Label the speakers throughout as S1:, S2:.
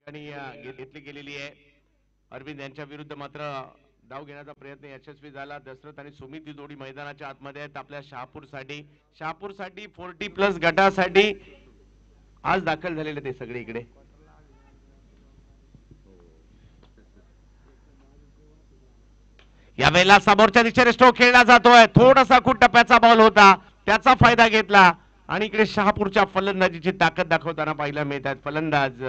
S1: घेतली गेलेली आहे. अरविंद यांच्या विरुद्ध मात्र धाव घेण्याचा प्रयत्न यशस्वी झाला. दशरथ आणि सुमित ही जोडी मैदानाच्या आतमध्ये आहेत. आपल्या शहापूरसाठी 40+ गटासाठी आज दाखल झालेले ते सगळे इकडे. यावेळेला समोरच्या दिशेने स्ट्रोक खेळला जातोय. थोडासा खूप टप्प्याचा बॉल होता, त्याचा फायदा घेतला आणि इकडे शहापूरच्या फलंदाजीची ताकद दाखवताना पाहायला मिळत आहेत. फलंदाज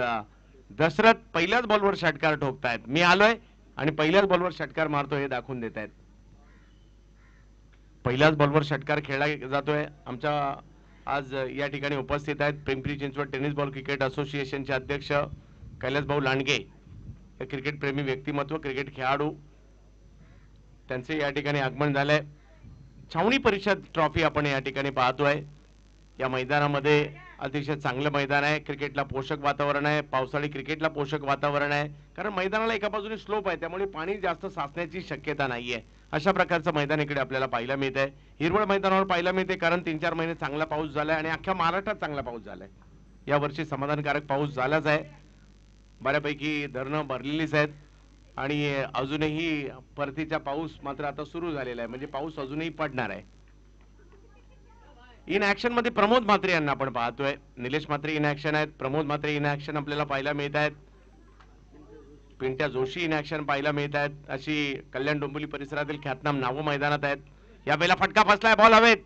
S1: दशरथ पहिल्याच बॉलवर षटकार ठोकतायत. मी आलोय आणि पहिल्याच बॉलवर षटकार मारतो हे दाखवून देत आहेत. पहिल्याच बॉलवर षटकार खेळला जातोय. आमच्या आज या ठिकाणी उपस्थित आहेत Pimpri Chinchwad tennis ball cricket असोसिएशनचे अध्यक्ष कैलास भाऊ लांडगे, क्रिकेट प्रेमी व्यक्तिमत्व, क्रिकेट खेळाडू, त्यांचे या ठिकाणी आगमन झालंय. छावणी परिषद ट्रॉफी आपण या ठिकाणी पाहतोय. या मैदानामध्ये अतिशय चांगलं मैदान आहे. क्रिकेटला पोषक वातावरण आहे. पावसाळी क्रिकेटला पोषक वातावरण आहे, कारण मैदानाला एका बाजूने स्लोप आहे, त्यामुळे पाणी जास्त साचण्याची शक्यता नाहीये. अशा प्रकारचं मैदान इकडे आपल्याला पाहायला मिळतंय. हिरवळ मैदानावर पाहायला मिळते, कारण 3-4 महिने चांगला पाऊस झालाय आणि अख्ख्या महाराष्ट्रात चांगला पाऊस झालाय. यावर्षी समाधानकारक पाऊस झालाच आहे. बऱ्यापैकी धरणं भरलेलीच आहेत आणि अजूनही परतीचा पाऊस मात्र आता सुरू झालेला आहे, म्हणजे पाऊस अजूनही पडणार आहे. इन ऍक्शन मध्ये प्रमोद म्हात्रे यांना आपण पाहतोय. निलेश म्हात्रे इन ऍक्शन आहेत, प्रमोद म्हात्रे इन ऍक्शन आपल्याला पाहायला मिळत आहेत. पिंट्या जोशी इन ऍक्शन पाहायला मिळत आहेत. अशी कल्याण डोंबिवली परिसरातील ख्यातनाम नावं मैदानात आहेत. यावेळेला फटका फसलाय, बॉल हवेत.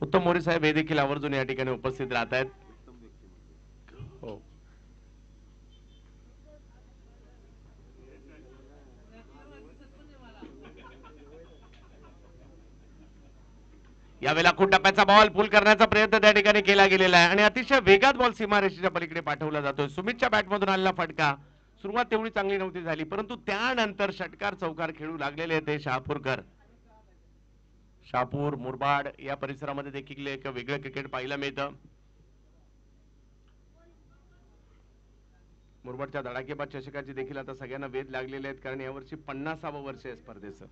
S1: उत्तम मोरे साहेब हे देखील आवर्जून या ठिकाणी उपस्थित राहत आहेत. हो, यावेळेला खूप टप्प्याचा बॉल पुल करण्याचा प्रयत्न त्या ठिकाणी केला गेलेला आहे आणि अतिशय वेगात बॉल सीमारेषेच्या पलीकडे पाठवला जातोय. सुमितच्या बॅटमधून आलेला फटका. सुरुवात तेवढी चांगली नव्हती झाली, परंतु त्यानंतर षटकार चौकार खेळू लागलेले ते शहापूरकर. शहापूर, मुरबाड या परिसरामध्ये देखील एक वेगळं क्रिकेट पाहायला मिळतं. मुरबाडच्या धडाकेबाद चषकाची देखील आता सगळ्यांना वेध लागलेले आहेत, कारण यावर्षी 50वे वर्ष आहे स्पर्धेचं.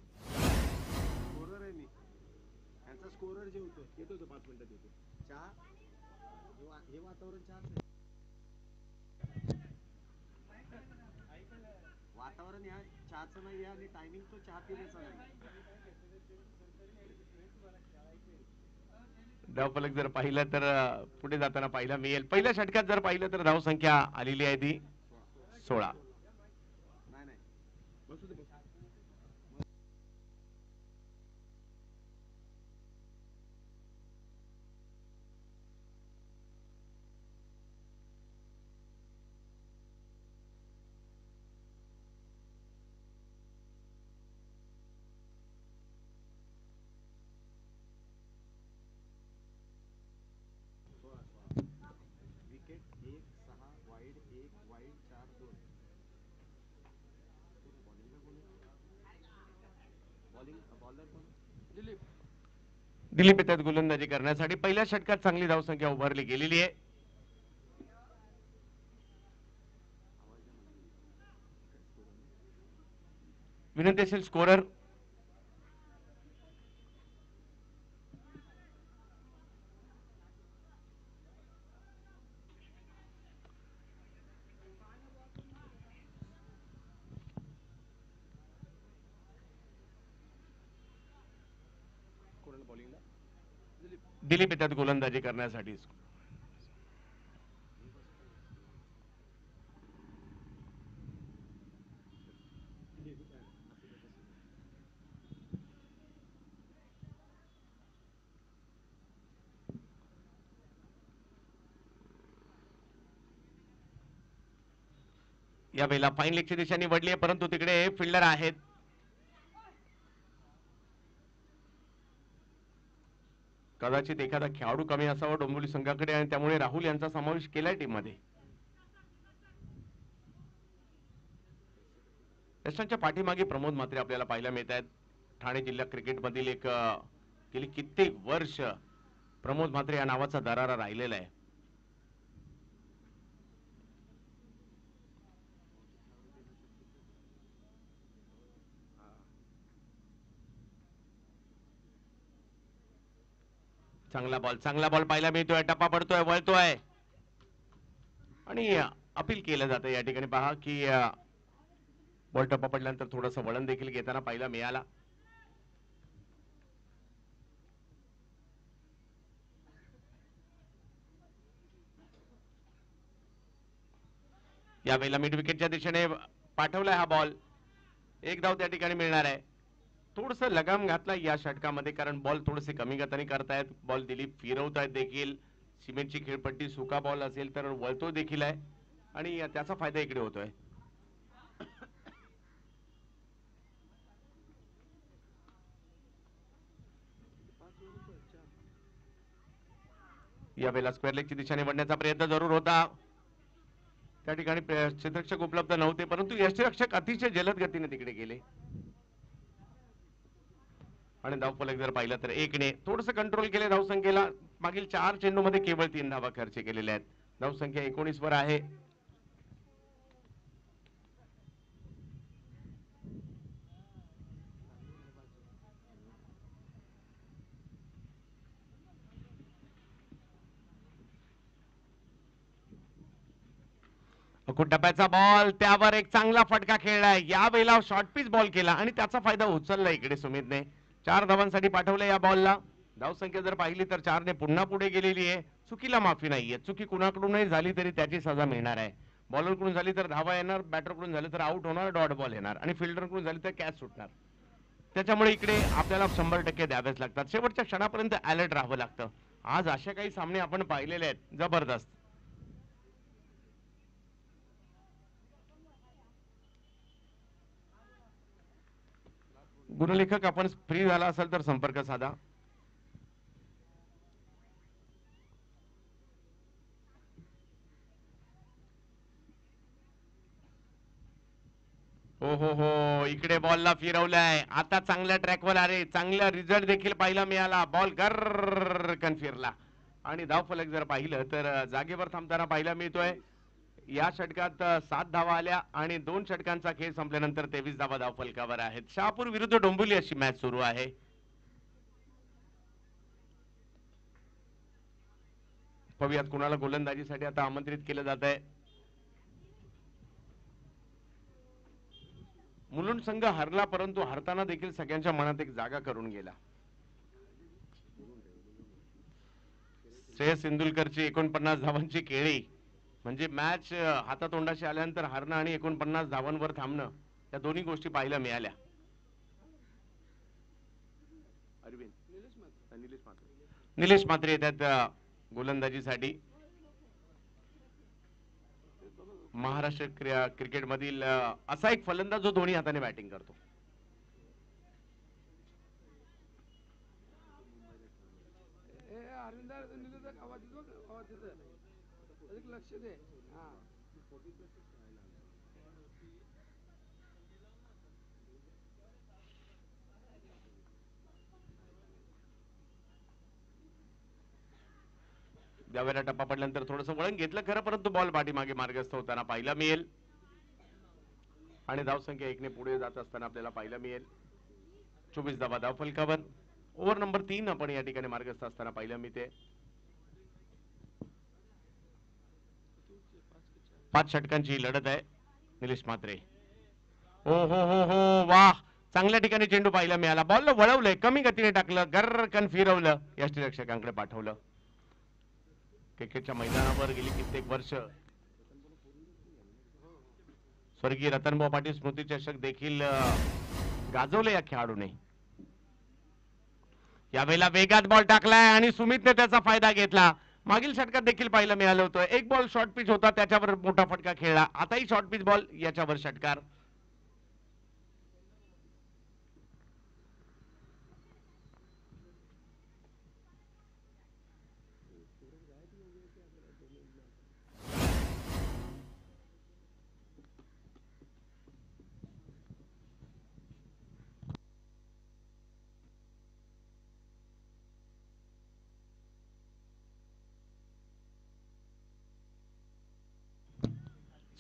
S1: स्कोरर जे होतं येतो 5 मिनिटात येतो. चहा हे वातावरण वातावरण या चहाचं नाही आणि टायमिंग तो चहा पिण्याचा नाही. धावफलक जर पाहिलं तर पुढे जाताना पाहायला मिळेल. पहिल्या षटकात जर पाहिलं तर धावसंख्या आलेली आहे ती 16. दिलीप येतात गोलंदाजी करण्यासाठी. पहिल्या षटकात चांगली धावसंख्या उभारली गेलेली आहे. विनंती असेल स्कोरर दिलीप येतात गोलंदाजी करण्यासाठी. यावेळेला फाईन लेगची दिशा निवडली आहे, परंतु तिकडे फिल्डर आहेत. कदाचित एखादा खेळाडू कमी असावा डोंबिवली संघाकडे आणि त्यामुळे राहुल यांचा समावेश केलाय टीम मध्ये. यशांच्या पाठीमागे प्रमोद म्हात्रे आपल्याला पाहायला मिळत आहेत. ठाणे जिल्हा क्रिकेट मधील एक गेली कित्येक वर्ष प्रमोद म्हात्रे या नावाचा दरारा राहिलेला आहे. चांगला बॉल पाहायला मिळतोय. टप्पा पडतोय, वळतोय आणि अपील केलं जातं या ठिकाणी. पहा की बॉल टप्पा पडल्यानंतर थोडंसं वळण देखील घेताना पाहायला मिळाला. यावेळेला मिड विकेटच्या दिशेने पाठवलाय हा बॉल. एक धाव त्या ठिकाणी मिळणार आहे. थोडस लगाम घातला या षटकामध्ये, कारण बॉल थोडेसे कमी गतीने करतायत. बॉल दिलीप फिरवतायत देखील. सिमेंटची खेळपट्टी, सुका बॉल असेल तर वळतो देखील आहे आणि त्याचा फायदा इकडे होतोय. यावेळेला स्क्वेअर लेगची दिशेने वळण्याचा प्रयत्न जरूर होता. त्या ठिकाणी क्षेत्ररक्षक उपलब्ध नव्हते, परंतु यष्टिरक्षक अतिशय जलद गतीने तिकडे गेले आणि धावफलक जर पाहिलं तर 1ने थोडंसं कंट्रोल केले धावसंख्येला. मागील 4 चेंडूमध्ये केवळ 3 धावा खर्च केलेल्या आहेत. धावसंख्या 19 वर आहे. टप्प्याचा बॉल, त्यावर एक चांगला फटका खेळलाय. यावेळेला शॉर्ट पिच बॉल केला आणि त्याचा फायदा उचलला इकडे सुमितने. 4 धावांसाठी पाठवलं या बॉलला. धावसंख्या जर पाहिली तर 4ने पुन्हा पुढे गेलेली आहे. चुकीला माफी नाहीये. चुकी कुणाकडूनही झाली तरी त्याची सजा मिळणार आहे. बॉलरकडून झाली तर धावा येणार, बॅटरकडून झाली तर आउट होणार, डॉट बॉल येणार आणि फिल्डरकडून झाली तर कॅच सुटणार. त्याच्यामुळे इकडे आपल्याला 100% द्यावेच लागतात. शेवटच्या क्षणापर्यंत अलर्ट राहावं लागतं. आज अशा काही सामने आपण पाहिलेले आहेत जबरदस्त. गुणलेखक आपण फ्री झाला असेल तर संपर्क साधा. हो इकडे बॉलला फिरवलाय. आता चांगल्या ट्रॅकवर आले. चांगला रिझल्ट देखील पाहायला मिळाला. बॉल गर्रकन फिरला आणि धावफलक जर पाहिलं तर जागेवर थांबताना पाहायला मिळतोय. या षटकात 7 धावा आल्या आणि 2 षटकांचा खेळ संपल्यानंतर 23 धावा धावफलकावर आहेत. शहापूर विरुद्ध डोंबिवली अशी मॅच सुरू आहे. पाहूयात कुणाला गोलंदाजीसाठी आता आमंत्रित केलं जात आहे. मुलुंड संघ हरला, परंतु हरताना देखील सगळ्यांच्या मनात एक जागा करून गेला. श्रेयस सिंदुलकरची 49 धावांची केळी म्हणजे मॅच हातातोंडाशी आल्यानंतर हरणं आणि 49 धावांवर थांबणं, या दोन्ही गोष्टी पाहायला मिळाल्या. निलेश म्हात्रे येतात गोलंदाजीसाठी. महाराष्ट्र क्रिकेट मधील असा एक फलंदाज जो दोन्ही हाताने बॅटिंग करतो. ज्यावेळेला टप्पा पडल्यानंतर थोडंसं वळण घेतलं खरं, परंतु बॉल पाठीमागे मार्गस्थ होताना पाहायला मिळेल आणि धावसंख्या 1ने पुढे जात असताना आपल्याला पाहायला मिळेल. 24 धावा धावफलकावर. ओव्हर नंबर 3 आपण या ठिकाणी मार्गस्थ असताना पाहायला मिळते. 5 षटकांची लढत आहे. निलेश म्हात्रे. हो वाह, चांगल्या ठिकाणी चेंडू पाहायला मिळाला. बॉलला वळवलंय, कमी गतीने टाकलं, गर्रकन फिरवलं, यष्टिरक्षकांकडे पाठवलं. क्रिकेटच्या मैदानावर गेली कित्येक वर्ष स्वर्गीय रतनभाऊ पाटील स्मृती चषक देखील गाजवले या खेळाडूने. यावेळेला वेगात बॉल टाकलाय आणि सुमितने त्याचा फायदा घेतला. मागील षटकात देखील पाहायला मिळालं होतं. एक बॉल शॉर्ट पिच होता, त्याच्यावर मोठा फटका खेळला. आताही शॉर्ट पिच बॉल, याच्यावर षटकार.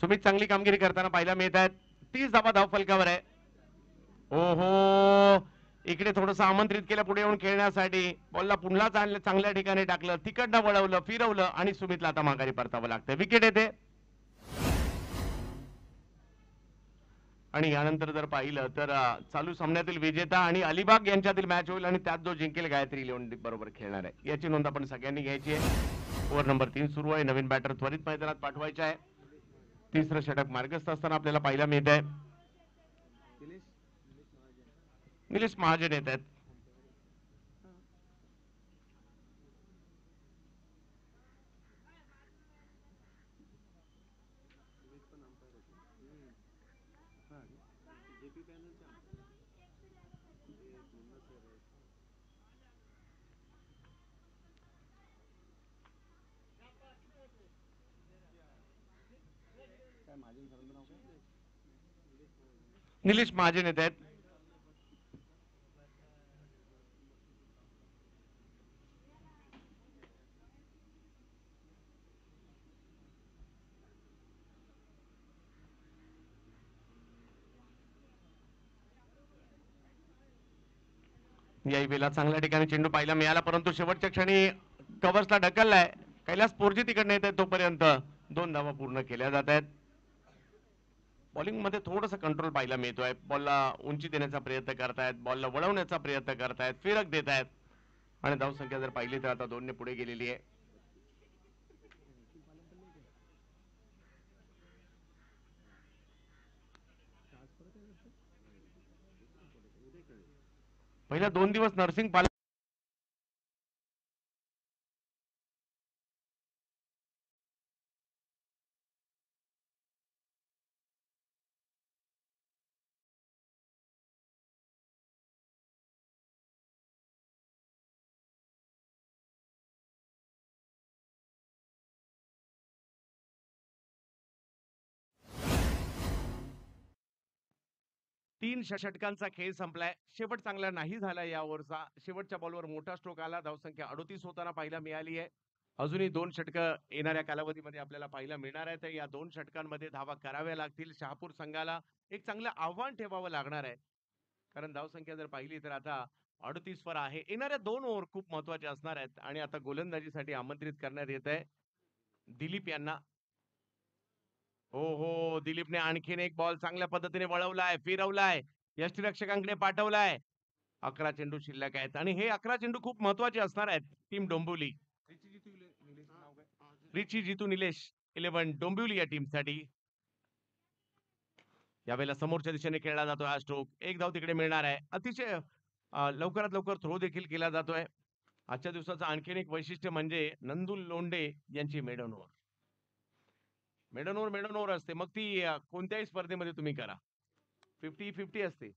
S1: सुमित चांगली कामगिरी करताना पाहायला मिळत आहेत. 30 धावा धावफलकावर आहे. ओहो, इकडे थोडंसं आमंत्रित केलं पुढे येऊन खेळण्यासाठी. बॉलला पुन्हा चांगल्या ठिकाणी टाकलं, तिकडनं वळवलं, फिरवलं आणि सुमितला आता माघारी परतावं लागतं. विकेट येते. आणि यानंतर जर पाहिलं तर चालू सामन्यातील विजेता आणि अलिबाग यांच्यातील मॅच होईल आणि त्यात जो जिंकेल गायत्री लेवंडी बरोबर खेळणार आहे, याची नोंद आपण सगळ्यांनी घ्यायची आहे. ओव्हर नंबर 3 सुरू आहे. नवीन बॅटर त्वरित मैदानात पाठवायचे आहे. तिसरं षटक मार्गस्थ असताना आपल्याला पाहायला मिळत आहे. निलेश महाजन येत आहेत. निलेश महाजन येत आहेत. याही वेळेला चांगल्या ठिकाणी चेंडू पाहायला मिळाला, परंतु शेवटच्या क्षणी कव्हर्सला ढकललाय. कैलास पोरजी तिकडे येत आहेत, तोपर्यंत 2 धावा पूर्ण केल्या जात आहेत. बॉलिंग मध्ये थोडंसं कंट्रोल पाहायला मिळतोय. बॉलला उंची देण्याचा प्रयत्न करतायत, बॉलला वळवण्याचा प्रयत्न करतायत, फिरक देत आहेत आणि धावसंख्या जर पाहिली तर आता 2 ने पुढे गेलेली आहे. पहिल्या 2 दिवस नर्सिंग पाल तीन षटकांचा खेळ संपलाय. शेवट चांगला नाही झाला या ओव्हरचा. शेवटच्या बॉलवर मोठा स्ट्रोक आला. धावसंख्या 38 होताना पाहायला मिळाली आहे. अजूनही 2 षटकं येणाऱ्या कालावधीमध्ये आपल्याला पाहायला मिळणार आहेत. या 2 षटकांमध्ये धावा कराव्या लागतील. शहापूर संघाला एक चांगलं आव्हान ठेवावं लागणार आहे, कारण धावसंख्या जर पाहिली तर आता 38 वर आहे. येणाऱ्या 2 ओव्हर खूप महत्वाचे असणार आहेत आणि आता गोलंदाजीसाठी आमंत्रित करण्यात येत आहे दिलीप यांना. हो हो, दिलीपने आणखीन एक बॉल चांगल्या पद्धतीने वळवलाय, फिरवलाय, यष्टीरक्षकांकडे पाठवलाय. 11 चेंडू शिल्लक आहेत आणि हे 11 चेंडू खूप महत्वाचे असणार आहेत टीम डोंबिवली. रिची जितू निलेश 11 डोंबिवली या टीमसाठी. यावेळेला समोरच्या दिशेने खेळला जातोय हा स्ट्रोक. एक धाव तिकडे मिळणार आहे. अतिशय लवकरात लवकर थ्रो देखील केला जातोय. आजच्या दिवसाचं आणखीन एक वैशिष्ट्य म्हणजे नंदू लोंढे यांची मेडन ओव्हर. मेडन ओव्हर असते, मग ती कोणत्याही स्पर्धेमध्ये तुम्ही करा, 50-50 असते.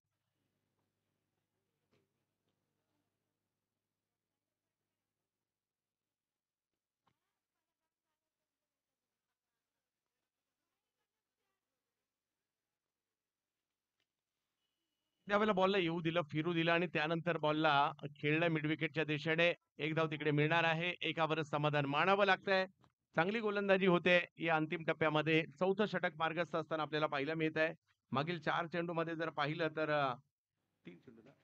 S1: त्यावेळेला बॉलला येऊ दिलं, फिरू दिलं आणि त्यानंतर बॉलला खेळलं मिड विकेटच्या दिशेने. एक धाव तिकडे मिळणार आहे. एकावरच समाधान मानावं लागतंय. चांगली गोलंदाजी होते या अंतिम टप्प्यामध्ये. चौथं षटक मार्गस्थ असताना आपल्याला पाहायला मिळत आहे. मागील 4 चेंडू मध्ये जर पाहिलं तर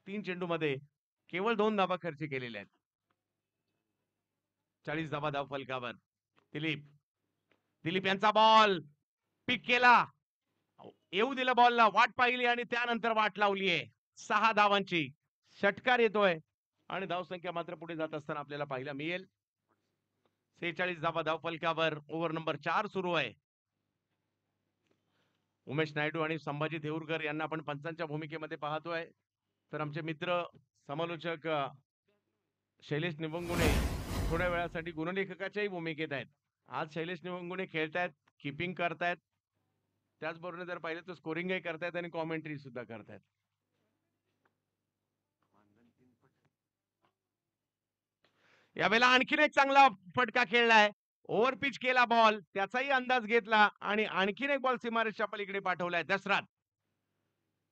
S1: 3 चेंडू मध्ये केवळ 2 धावा खर्च केलेल्या आहेत. 40 धावा धाव फलकावर. दिलीप दिलीप यांचा बॉल पिक केला, येऊ दिलं बॉलला, वाट पाहिली आणि त्यानंतर वाट लावलीये 6 धावांची. षटकार येतोय आणि धावसंख्या मात्र पुढे जात असताना आपल्याला पाहायला मिळेल. 46 धावा धाव फलकावर. ओव्हर नंबर 4 सुरू आहे. उमेश नायडू आणि संभाजी देऊरकर यांना आपण पंचांच्या भूमिकेमध्ये पाहतोय, तर आमचे मित्र समालोचक शैलेश निवंगुणे थोड्या वेळासाठी गुणलेखकाच्याही भूमिकेत आहेत. आज शैलेश निवंगुणे खेळतायत, किपिंग करतायत, त्याचबरोबर जर पाहिलं तर स्कोरिंगही करतायत आणि कॉमेंट्री सुद्धा करतायत. यावेळेला आणखीन एक चांगला फटका खेळलाय. ओव्हर पिच केला बॉल, त्याचाही अंदाज घेतला आणि आणखीन एक बॉल सीमारेषच्या पलीकडे पाठवलाय दसरात.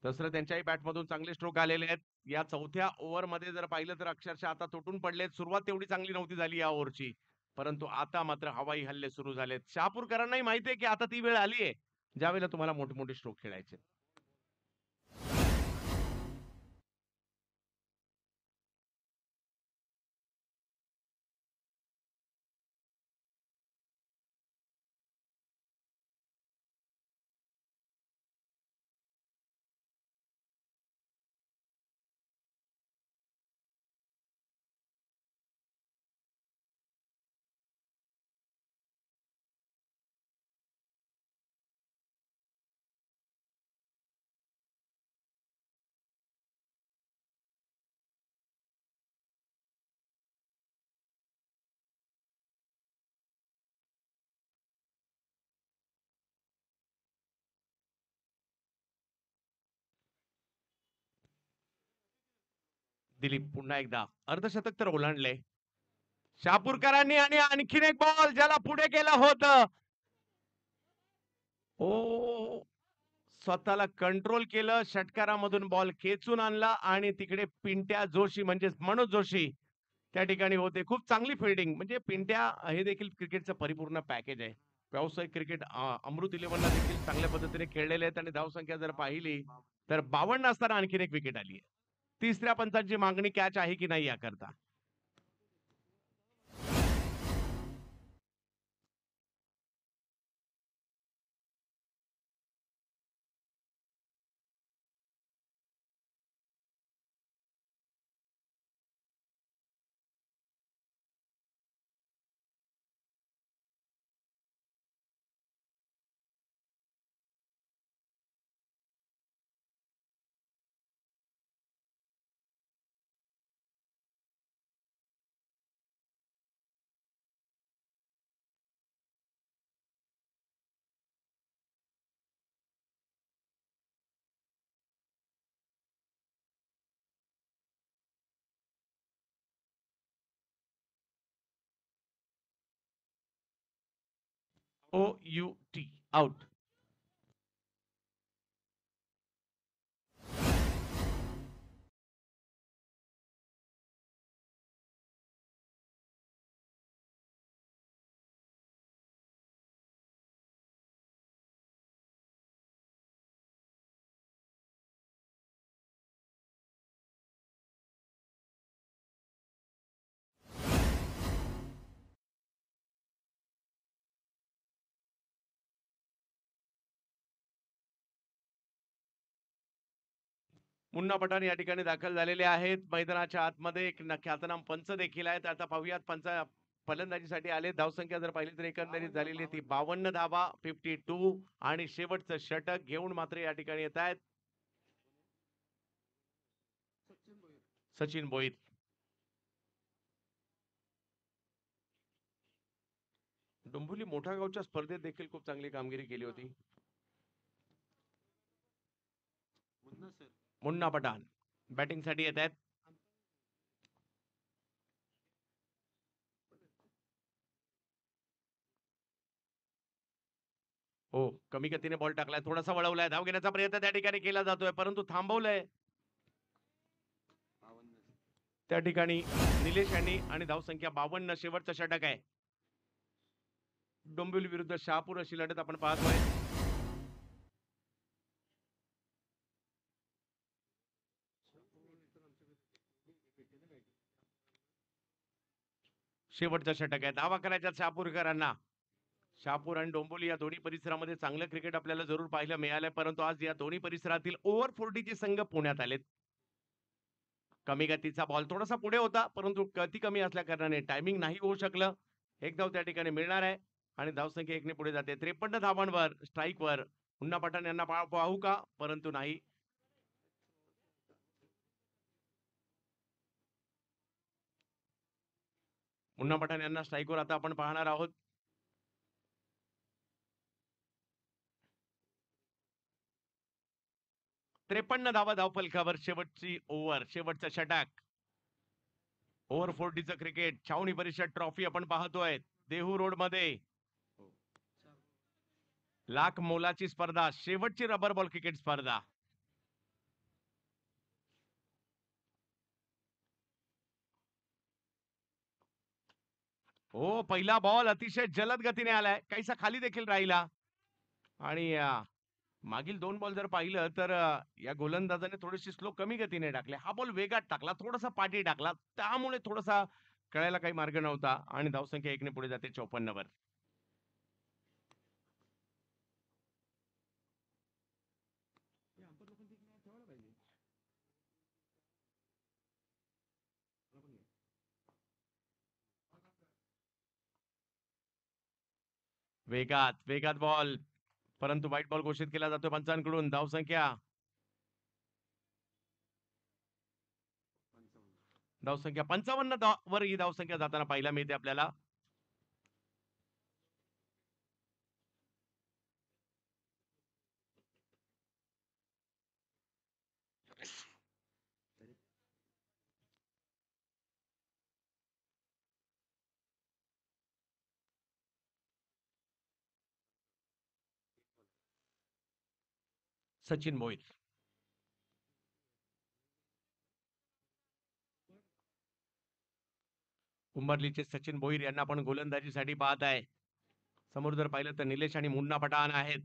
S1: दसरथ त्यांच्याही बॅटमधून चांगले स्ट्रोक आलेले आहेत. या चौथ्या ओव्हर मध्ये जर पाहिलं तर अक्षरशः आता तुटून पडलेत. सुरुवात तेवढी चांगली नव्हती झाली या ओव्हरची, परंतु आता मात्र हवाई हल्ले सुरू झालेत. शहापूरकरांनाही माहिती आहे की आता ती वेळ आली आहे ज्यावेळेला तुम्हाला मोठे-मोठे स्ट्रोक खेळायचे. दिलीप पुन्हा एकदा अर्धशतक तर ओलांडले शहापूरकरांनी आणि आणखीन एक बॉल ज्याला पुढे केलं होतं. ओ स्वतःला कंट्रोल केलं, षटकारामधून बॉल खेचून आणला आणि तिकडे पिंट्या जोशी म्हणजेच मनोज जोशी त्या ठिकाणी होते. खूप चांगली फिल्डिंग म्हणजे पिंट्या हे देखील क्रिकेटचं परिपूर्ण पॅकेज आहे. व्यावसायिक क्रिकेट अमृत 11ला देखील चांगल्या पद्धतीने खेळलेले आहेत आणि धावसंख्या जर पाहिली तर 52 असताना आणखीन एक विकेट आली आहे. तिसऱ्या पंचांची मागणी कॅच आहे की नाही याकरता. OUT out. मुन्ना पठाण या ठिकाणी दाखल झालेले आहेत मैदानाच्या आतमध्ये. एक ख्यातनाम पंच देखील आहेत. आता पाहूयात पंच फलंदाजीसाठी आले. धावसंख्या जर पाहिली तर एकंदरीत झालेली ती 52 धावा 52 आणि शेवटचं षटक घेऊन मात्र या ठिकाणी येत आहेत सचिन भोईर. डोंबिवली मोठा गावच्या स्पर्धेत देखील खूप चांगली कामगिरी केली होती. मुन्ना पठाण बॅटिंग साठी येत आहेत. हो कमी गतीने बॉल टाकलाय, थोडासा वळवलाय, धाव घेण्याचा प्रयत्न त्या ठिकाणी केला जातोय परंतु थांबवलंय त्या ठिकाणी निलेश यांनी आणि धावसंख्या 52. शेवटचं षटक आहे. डोंबिवली विरुद्ध शहापूर अशी लढत आपण पाहतोय. शेवटचं षटक आहे. धावा करायच्या शहापूरकरांना. शहापूर आणि डोंबिवली या दोन्ही परिसरामध्ये चांगलं क्रिकेट आपल्याला जरूर पाहायला मिळालंय परंतु आज या दोन्ही परिसरातील ओव्हर 40चे संघ पुण्यात आलेत. कमी गतीचा बॉल थोडासा पुढे होता परंतु गती कमी असल्या कारणाने टायमिंग नाही होऊ शकलं. एक धाव त्या ठिकाणी मिळणार आहे आणि धावसंख्या 1 ने पुढे जाते. 53 धावांवर स्ट्राईकवर मुन्ना पठाण यांना पाहू का परंतु नाही. मुन्ना पठाण यांना स्ट्राईकवर आता आपण पाहणार आहोत. त्रेपन्न धावा धावफलकावर शेवटची ओव्हर शेवटचं षटक. ओव्हर 40चं क्रिकेट छावणी परिषद ट्रॉफी आपण पाहतोय देहू रोड मध्ये. लाख मोलाची स्पर्धा शेवटची रबर बॉल क्रिकेट स्पर्धा. हो पहिला बॉल अतिशय जलद गतीने आलाय, काहीसा खाली देखील राहिला. आणि मागील 2 बॉल जर पाहिलं तर या गोलंदाजाने थोडीशी स्लो कमी गतीने टाकले. हा बॉल वेगात टाकला, थोडासा पाठी टाकला. त्यामुळे थोडासा कळायला काही मार्ग नव्हता आणि धावसंख्या 1 ने पुढे जाते 54 वर. वेगात, वेगात बॉल. परंतु व्हाईट बॉल घोषित केला जातो पंचांकडून. धावसंख्या 55 वर ही धावसंख्या जाताना पाहायला मिळते आपल्याला. सचिन भोईर. उंबरलीचे सचिन भोईर यांना आपण गोलंदाजीसाठी पाहत आहे. समोर जर पाहिलं तर निलेश आणि मुन्ना पठाण आहेत.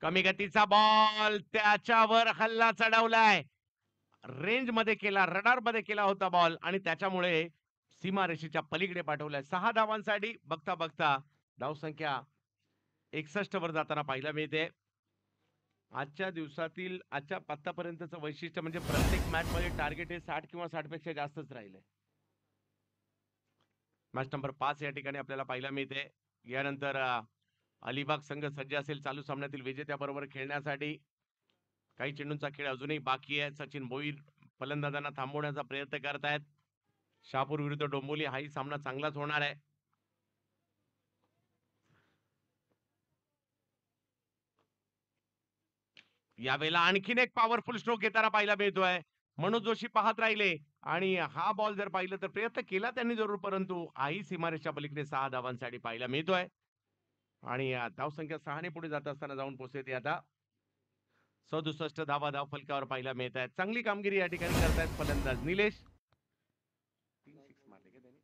S1: कमी गतीचा बॉल, त्याच्यावर हल्ला चढवलाय. रेंज मध्ये केला, रडार मध्ये केला होता बॉल आणि त्याच्यामुळे सीमारेषेच्या पलीकडे पाठवलाय. 6 धावांसाठी बघता बघता धावसंख्या 61 वर जाताना पाहायला मिळते. आजच्या दिवसातील आजच्या आतापर्यंतचं वैशिष्ट्य म्हणजे प्रत्येक मॅच मध्ये टार्गेट हे 60 किंवा 60 पेक्षा जास्तच राहिले. मॅच नंबर 5 या ठिकाणी आपल्याला पाहायला मिळते. यानंतर अलिबाग संघ सज्ज असेल चालू सामन्यातील विजेत्या बरोबर खेळण्यासाठी. काही चेंडूंचा खेळ अजूनही बाकी आहे. सचिन भोईर फलंदाजांना थांबवण्याचा प्रयत्न करतायत. शहापूर विरुद्ध डोंबिवली हाही सामना चांगलाच होणार आहे. यावेळेला आणखीन एक पॉवरफुल स्ट्रोक येताना पाहायला मिळतोय. मनोज जोशी पाहत राहिले आणि हा बॉल जर पाहिलं तर प्रयत्न केला त्यांनी जरूर, परंतु आई सीमारेषच्या पलीकडे 6 धावांसाठी पाहायला मिळतोय. आणि धावसंख्या 6 ने पुढे जात असताना जाऊन पोहोचते आता 67 धावा धाव फलकावर पाहायला मिळत आहेत. चांगली कामगिरी या ठिकाणी करतायत फलंदाज निलेश. 3 6 मारले का त्यांनी?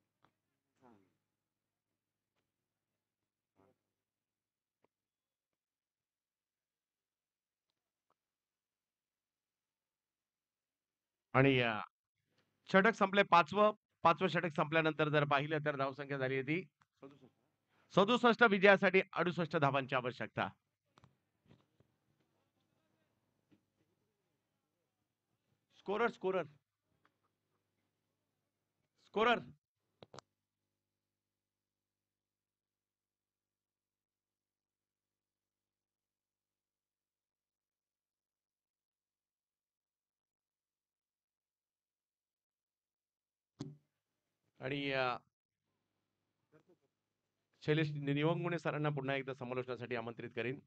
S1: आणि षटक संपले पाचवं षटक संपल्यानंतर जर पाहिलं तर धावसंख्या झाली आहे ती 67. विजयासाठी 68 धावांची आवश्यकता. स्कोरर स्कोरर स्कोरर आणि शैलेश निवंगुणे सरांना पुन्हा एकदा समालोचनासाठी आमंत्रित करीन.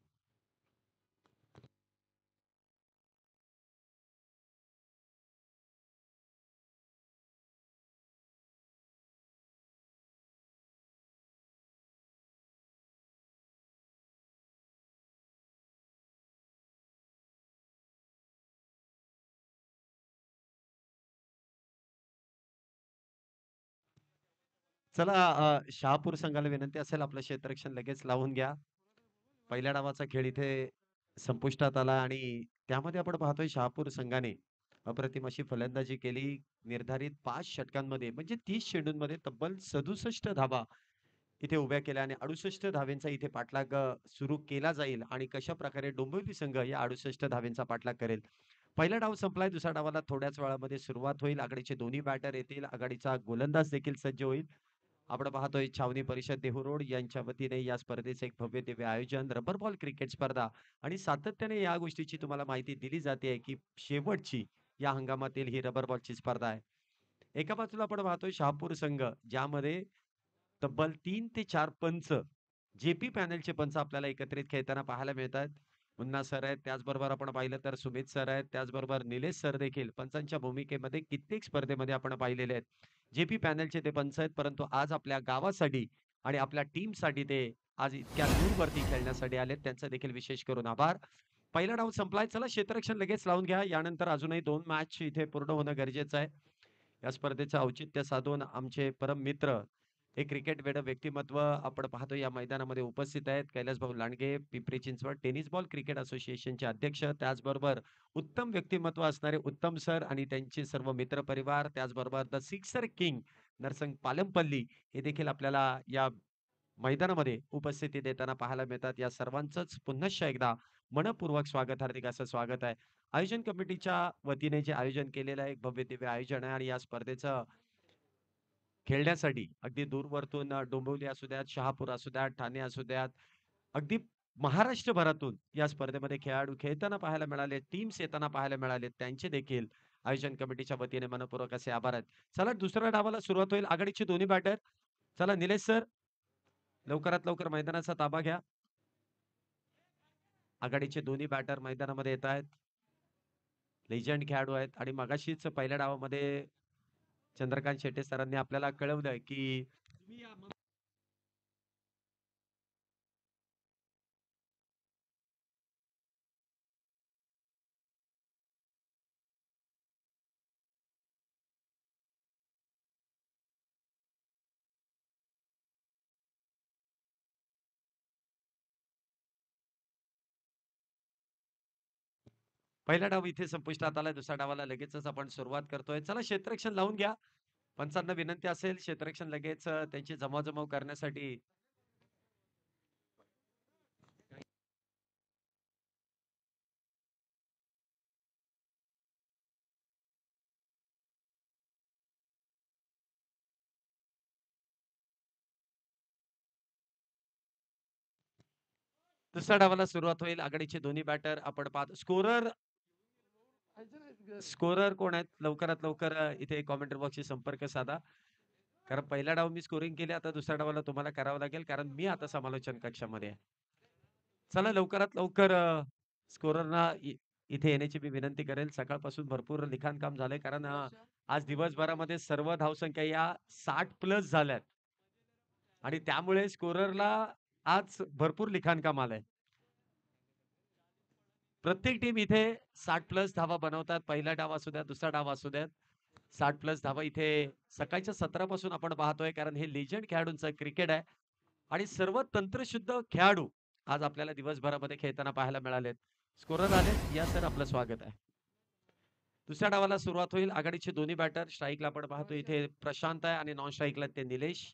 S2: चला शहापूर संघाला विनंती असेल आपलं क्षेत्ररक्षण लगेच लावून घ्या. पहिल्या डावाचा खेळ इथे संपुष्टात आला आणि त्यामध्ये आपण पाहतोय शहापूर संघाने अप्रतिम अशी फलंदाजी केली. निर्धारित 5 षटकांमध्ये म्हणजे 30 चेंडूंमध्ये तब्बल 67 धावा इथे उभ्या केल्या आणि 68 धावेंचा इथे पाठलाग सुरू केला जाईल आणि कशा प्रकारे डोंबिवली संघ या 68 धावेंचा पाठलाग करेल. पहिला डाव संपलाय, दुसऱ्या डावाला थोड्याच वेळामध्ये सुरुवात होईल. आघाडीचे दोन्ही बॅटर येतील, आघाडीचा गोलंदाज देखील सज्ज होईल. आपण पाहतोय छावणी परिषद देहू रोड यांच्या वतीने या स्पर्धेचे एक भव्य दिव्य आयोजन रबर बॉल क्रिकेट स्पर्धा आणि सातत्याने या गोष्टीची तुम्हाला माहिती दिली जाते की शेवटची या हंगामातील ही रबर बॉलची स्पर्धा आहे. एका बाजूला आपण पाहतोय शहापूर संघ ज्यामध्ये तब्बल 3 ते 4 पंच जेपी पॅनलचे पंच आपल्याला एकत्रित खेळताना पाहायला मिळतात. मुन्ना सर आहेत, त्याचबरोबर आपण पाहिलं तर सुमित सर आहेत, त्याचबरोबर निलेश सर देखील पंचांच्या भूमिकेमध्ये कित्येक स्पर्धेमध्ये आपण पाहिलेले आहेत. जेपी पॅनलचे ते पंच आहेत, परंतु आज आपल्या गावासाठी आणि आपल्या टीमसाठी ते आज इतक्या दूरवरती खेळण्यासाठी आले. त्यांचा देखील विशेष करून आभार. पहिला डाव संपलाय. चला क्षेत्ररक्षण लगेच लावून घ्या. यानंतर अजूनही 2 मॅच इथे पूर्ण होणं गरजेचं आहे. या स्पर्धेचं औचित्य साधून आमचे परम मित्र हे क्रिकेट वेड व्यक्तिमत्व आपण पाहतो या मैदानामध्ये उपस्थित आहेत. कैलासभाऊ Landge, Pimpri Chinchwad tennis ball cricket असोसिएशनचे अध्यक्ष, त्याचबरोबर उत्तम व्यक्तिमत्व असणारे उत्तम सर आणि त्यांचे सर्व मित्रपरिवार, त्याचबरोबर द सिक्सर किंग नरसंग पालमपल्ली हे देखील आपल्याला या मैदानामध्ये उपस्थिती देताना पाहायला मिळतात. या सर्वांचंच पुनश्च एकदा मनःपूर्वक स्वागत, हार्दिक असं स्वागत आहे. आयोजन कमिटीच्या वतीने जे आयोजन केलेलं आहे, एक भव्य दिव्य आयोजन आहे आणि या स्पर्धेचं खेळण्यासाठी अगदी दूरवरतून डोंबिवली असू द्यात, शहापूर असू द्यात, ठाणे असू द्यात, अगदी महाराष्ट्रभरातून या स्पर्धेमध्ये खेळाडू खेळताना पाहायला मिळाले, टीम्स येताना पाहायला मिळाले. त्यांचे देखील आयोजन कमिटीच्या वतीने मनःपूर्वक असे आभार आहेत. चला दुसऱ्या डावाला सुरुवात होईल. आघाडीचे दोन्ही बॅटर. चला निलेश सर, लवकरात लवकर मैदानाचा ताबा घ्या. आघाडीचे दोन्ही बॅटर मैदानामध्ये येत आहेत. लेजंड खेळाडू आहेत आणि मगाशीच पहिल्या डावामध्ये चंद्रकांत शेट्टे सरांनी आपल्याला कळवलं की पहिला डाव इथे संपुष्टात आलाय. दुसऱ्या डावाला लगेचच आपण सुरुवात करतोय. चला क्षेत्ररक्षण लावून घ्या. पंचांना विनंती असेल क्षेत्ररक्षण लगेच त्यांची जमावजमाव करण्यासाठी. दुसऱ्या डावाला सुरुवात होईल. आघाडीचे दोन्ही बॅटर आपण पाहतो. स्कोरर स्कोरर कोण आहेत? लवकरात लवकर इथे कॉमेंट्री बॉक्सशी संपर्क साधा. कारण पहिला डाव मी स्कोरिंग केली. आता दुसऱ्या डावाला तुम्हाला करावं लागेल कारण मी आता समालोचन कक्षामध्ये आहे. चला लवकरात लवकर स्कोररना इथे येण्याची मी विनंती करेल. सकाळपासून भरपूर लिखाण काम झालंय कारण आज दिवसभरामध्ये सर्व धावसंख्या या 60 प्लस झाल्यात आणि त्यामुळे स्कोररला आज भरपूर लिखाण काम आलंय. प्रत्येक टीम इथे 60 प्लस धावा बनवतात. पहिला डाव असू द्या, दुसरा डाव असू द्यात. 60 प्लस धावा इथे सकाळच्या सत्रापासून आपण पाहतोय कारण हे लेजंड खेळाडूंचं क्रिकेट आहे आणि सर्व तंत्रशुद्ध खेळाडू आज आपल्याला दिवसभरामध्ये खेळताना पाहायला मिळालेत. स्कोरर आले. या सर आपलं स्वागत आहे. दुसऱ्या डावाला सुरुवात होईल. आघाडीचे दोन्ही बॅटर. स्ट्राईकला आपण पाहतो इथे प्रशांत आहे आणि नॉन स्ट्राईकला ते निलेश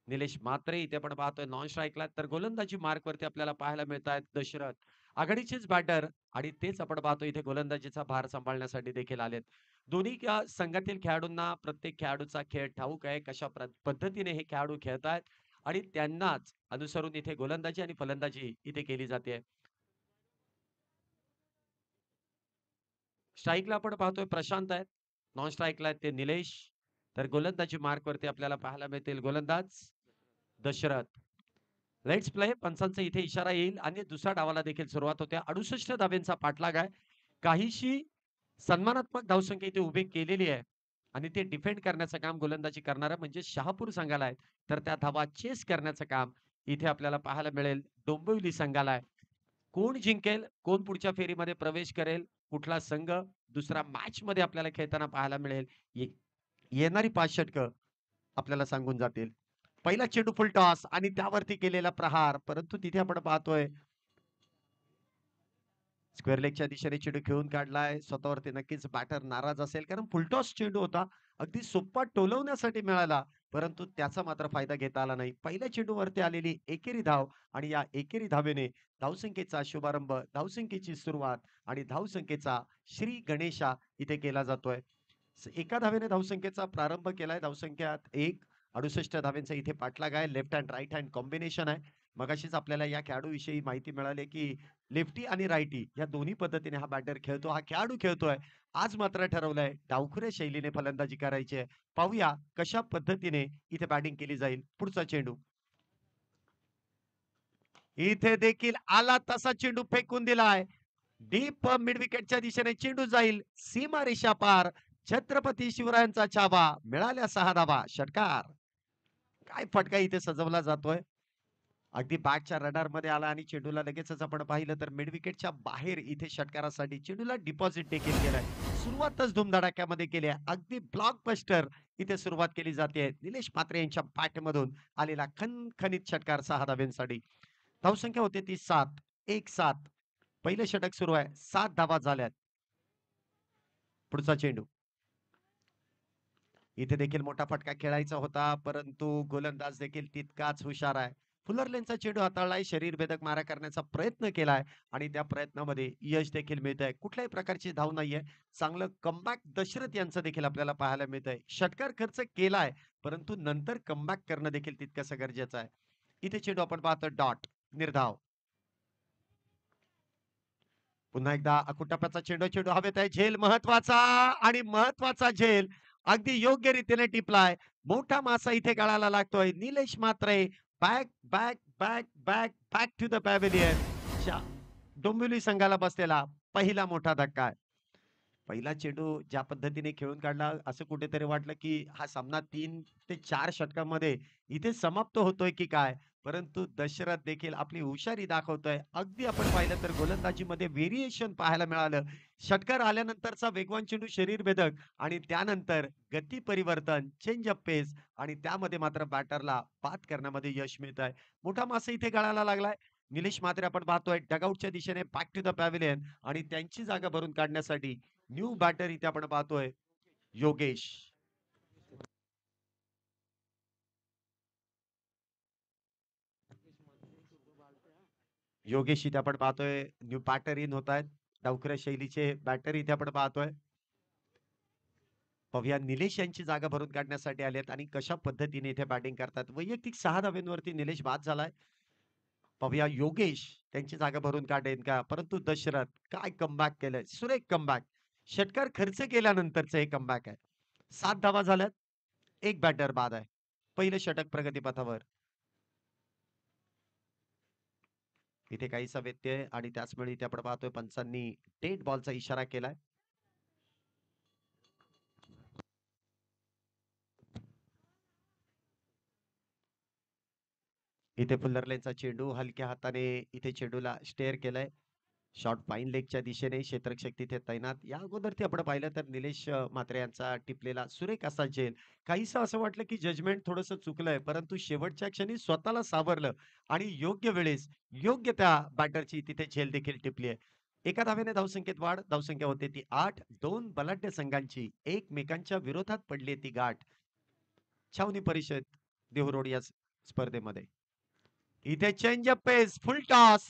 S2: निलेश म्हात्रे. इथे आपण पाहतोय नॉन स्ट्राईकला. तर गोलंदाजी मार्क वरती आपल्याला पाहायला मिळत आहेत दशरथ. आघाडीचेच बॅटर आणि तेच आपण पाहतो इथे गोलंदाजीचा भार सांभाळण्यासाठी देखील आलेत. दोन्ही संघातील खेळाडूंना प्रत्येक खेळाडूचा खेळ ठाऊक आहे. कशा पद्धतीने हे खेळाडू खेळतायत आणि त्यांनाच अनुसरून इथे गोलंदाजी आणि फलंदाजी इथे केली जाते. स्ट्राईकला आपण पाहतोय प्रशांत आहेत. नॉन स्ट्राईकला ते निलेश. तर गोलंदाजी मार्क वरती आपल्याला पाहायला मिळतील गोलंदाज दशरथ. Let's play. पंचांचा इथे इशारा येईल आणि दुसऱ्या डावाला देखील सुरुवात होते. 68 धाब्यांचा पाठलाग आहे. काहीशी सन्मानात्मक धावसंख्या इथे उभी केलेली आहे आणि ते डिफेंड करण्याचं काम गोलंदाजी करणारा म्हणजे शहापूर संघाला आहे. तर त्या धावा चेस करण्याचं काम इथे आपल्याला पाहायला मिळेल डोंबिवली संघाला आहे. कोण जिंकेल, कोण पुढच्या फेरीमध्ये प्रवेश करेल, कुठला संघ दुसऱ्या मॅच मध्ये आपल्याला खेळताना पाहायला मिळेल, येणारी 5 षटकं आपल्याला सांगून जातील. पहिला चेंडू फुल टॉस आणि त्यावरती केलेला प्रहार, परंतु तिथे आपण पाहतोय स्क्वेअर लेगच्या दिशेने चेंडू खेळून काढलाय. स्वतःवरती नक्कीच बॅटर नाराज असेल कारण फुलटॉस चेंडू होता. अगदी सोप्पा टोलवण्यासाठी मिळाला, परंतु त्याचा मात्र फायदा घेता आला नाही. पहिल्या चेंडूवरती आलेली एकेरी धाव आणि या एकेरी धावेने धावसंख्येचा शुभारंभ, धावसंख्येची सुरुवात आणि धावसंख्येचा श्री गणेशा इथे केला जातोय. एका धावेने धावसंख्येचा प्रारंभ केलाय. धावसंख्यात 68 धावेंचा इथे पाठलाग आहे. Left hand right hand combination आहे. मगाशीच आपल्याला या खेळाडूविषयी माहिती मिळाली की लेफ्टी आणि राईटी या दोन्ही पद्धतीने हा बॅटर खेळतो. हा खेळाडू खेळतोय. आज मात्र ठरवलंय डावखुऱ्या शैलीने फलंदाजी करायची आहे. पाहूया कशा पद्धतीने इथे बॅटिंग केली जाईल. पुढचा चेंडू इथे देखील आला तसा चेंडू फेकून दिलाय. डीप मिड विकेटच्या दिशेने चेंडू जाईल सीमा रेषा पार. छत्रपती शिवरायांचा छावा. मिळाल्या 6 धावा. षटकार. काय फटका इथे सजवला जातोय. अगदी बॅटच्या रडार मध्ये आला आणि चेंडूला लगेचच आपण पाहिलं तर मिड विकेटच्या बाहेर इथे षटकारासाठी चेंडूला डिपॉझिट देखील केलाय. सुरुवातच धुमधडाक्यामध्ये केली आहे. अगदी ब्लॉकबस्टर इथे सुरुवात केली जाते. निलेश म्हात्रे यांच्या बॅटमधून आलेला खणखणीत षटकार 6 धावांसाठी. धावसंख्या होते ती 7. 1-7. पहिलं षटक सुरू आहे. 7 धावा झाल्यात. पुढचा चेंडू. इथे देखील मोठा फटका खेळायचा होता, परंतु गोलंदाज देखील तितकाच हुशार आहे. फुलरलेनचा चेंडू हाताळलाय, शरीरभेदक मारा करण्याचा प्रयत्न केलाय आणि त्या प्रयत्नामध्ये यश देखील मिळतंय. कुठल्याही प्रकारची धाव नाहीये. चांगलं कमबॅक दशरथ यांचं देखील आपल्याला पाहायला मिळतंय. षटकार खर्च केलाय, परंतु नंतर कमबॅक करणं देखील तितकंसं गरजेचं आहे. इथे चेंडू आपण पाहतो डॉट, निर्धाव. पुन्हा एकदा अकुटप्प्याचा चेंडू हवेत आहे. झेल महत्वाचा आणि महत्वाचा झेल अगदी योग्य रीतीने टिपलाय. मोठा मासा इथे गळाला लागतोय. Nilesh Mhatre back back back back back to the pavilion. Dombivli संघाला बसलेला पहिला मोठा धक्का आहे. पहिला चेंडू ज्या पद्धतीने खेळून काढला असं कुठेतरी वाटलं की हा सामना 3 ते 4 षटकांमध्ये इथे समाप्त होतोय की काय. परंतु दशरथ देखील आपली हुशारी दाखवतोय. अगदी आपण पाहिलं तर गोलंदाजीमध्ये व्हेरिएशन पाहायला मिळालं. षटकार आल्यानंतरचा वेगवान चेंडू शरीरभेदक आणि त्यानंतर गती परिवर्तन, चेंज अप पेस आणि त्यामध्ये मात्र बॅटरला बाद करण्यामध्ये यश मिळत आहे. मोठा मासा इथे गळायला लागलाय. निलेश म्हात्रे आपण पाहतोय डगआउटच्या दिशेने बॅक टू द पॅव्हेलियन आणि त्यांची जागा भरून काढण्यासाठी न्यू बॅटर इथे आपण पाहतोय योगेश. योगेश इथे आपण पाहतोय न्यू बॅटर इन होत आहेत. डावखुऱ्या शैलीचे बॅटर इथे आपण पाहतोय. पाहूया निलेश यांची जागा भरून काढण्यासाठी आलेत आणि कशा पद्धतीने इथे बॅटिंग करतात. वैयक्तिक 6 धाब्यांवरती निलेश बाद झालाय. पाहूया योगेश त्यांची जागा भरून काढेल का, परंतु दशरथ काय कमबॅक केलंय. सुरेख कमबॅक. षटकार खर्च केल्यानंतरचं हे कमबॅक आहे. 7 धावा झाल्यात. एक बॅटर बाद आहे. पहिलं षटक प्रगतीपथावर. इथे काहीसा व्यत्यय आणि त्याचवेळी इथे आपण पाहतोय पंचांनी डेड बॉलचा इशारा केलाय. इथे फुल्लरलेनचा चेंडू हलक्या हाताने इथे चेंडूला स्टेअर केलाय. शॉट फाईन लेगच्या दिशेने क्षेत्ररक्षक तिथे तैनात. या अगोदर ते आपण पाहिलं तर निलेश म्हात्रे यांचा टिपलेला सुरेख असा झेल. काहीसं असं वाटलं की जजमेंट थोडंसं चुकलंय, परंतु शेवटच्या क्षणी स्वतःला सावरलं आणि योग्य वेळेस योग्य त्या बॅटरची तिथे झेल देखील टिपली आहे. एका धावेने धावसंख्येत वाढ. धावसंख्या होते ती 8. 2 बलाढ्य संघांची एकमेकांच्या विरोधात पडली ती गाठ छावणी परिषद देहू या स्पर्धेमध्ये. इथे चेंज अप पेस, फुल टॉस.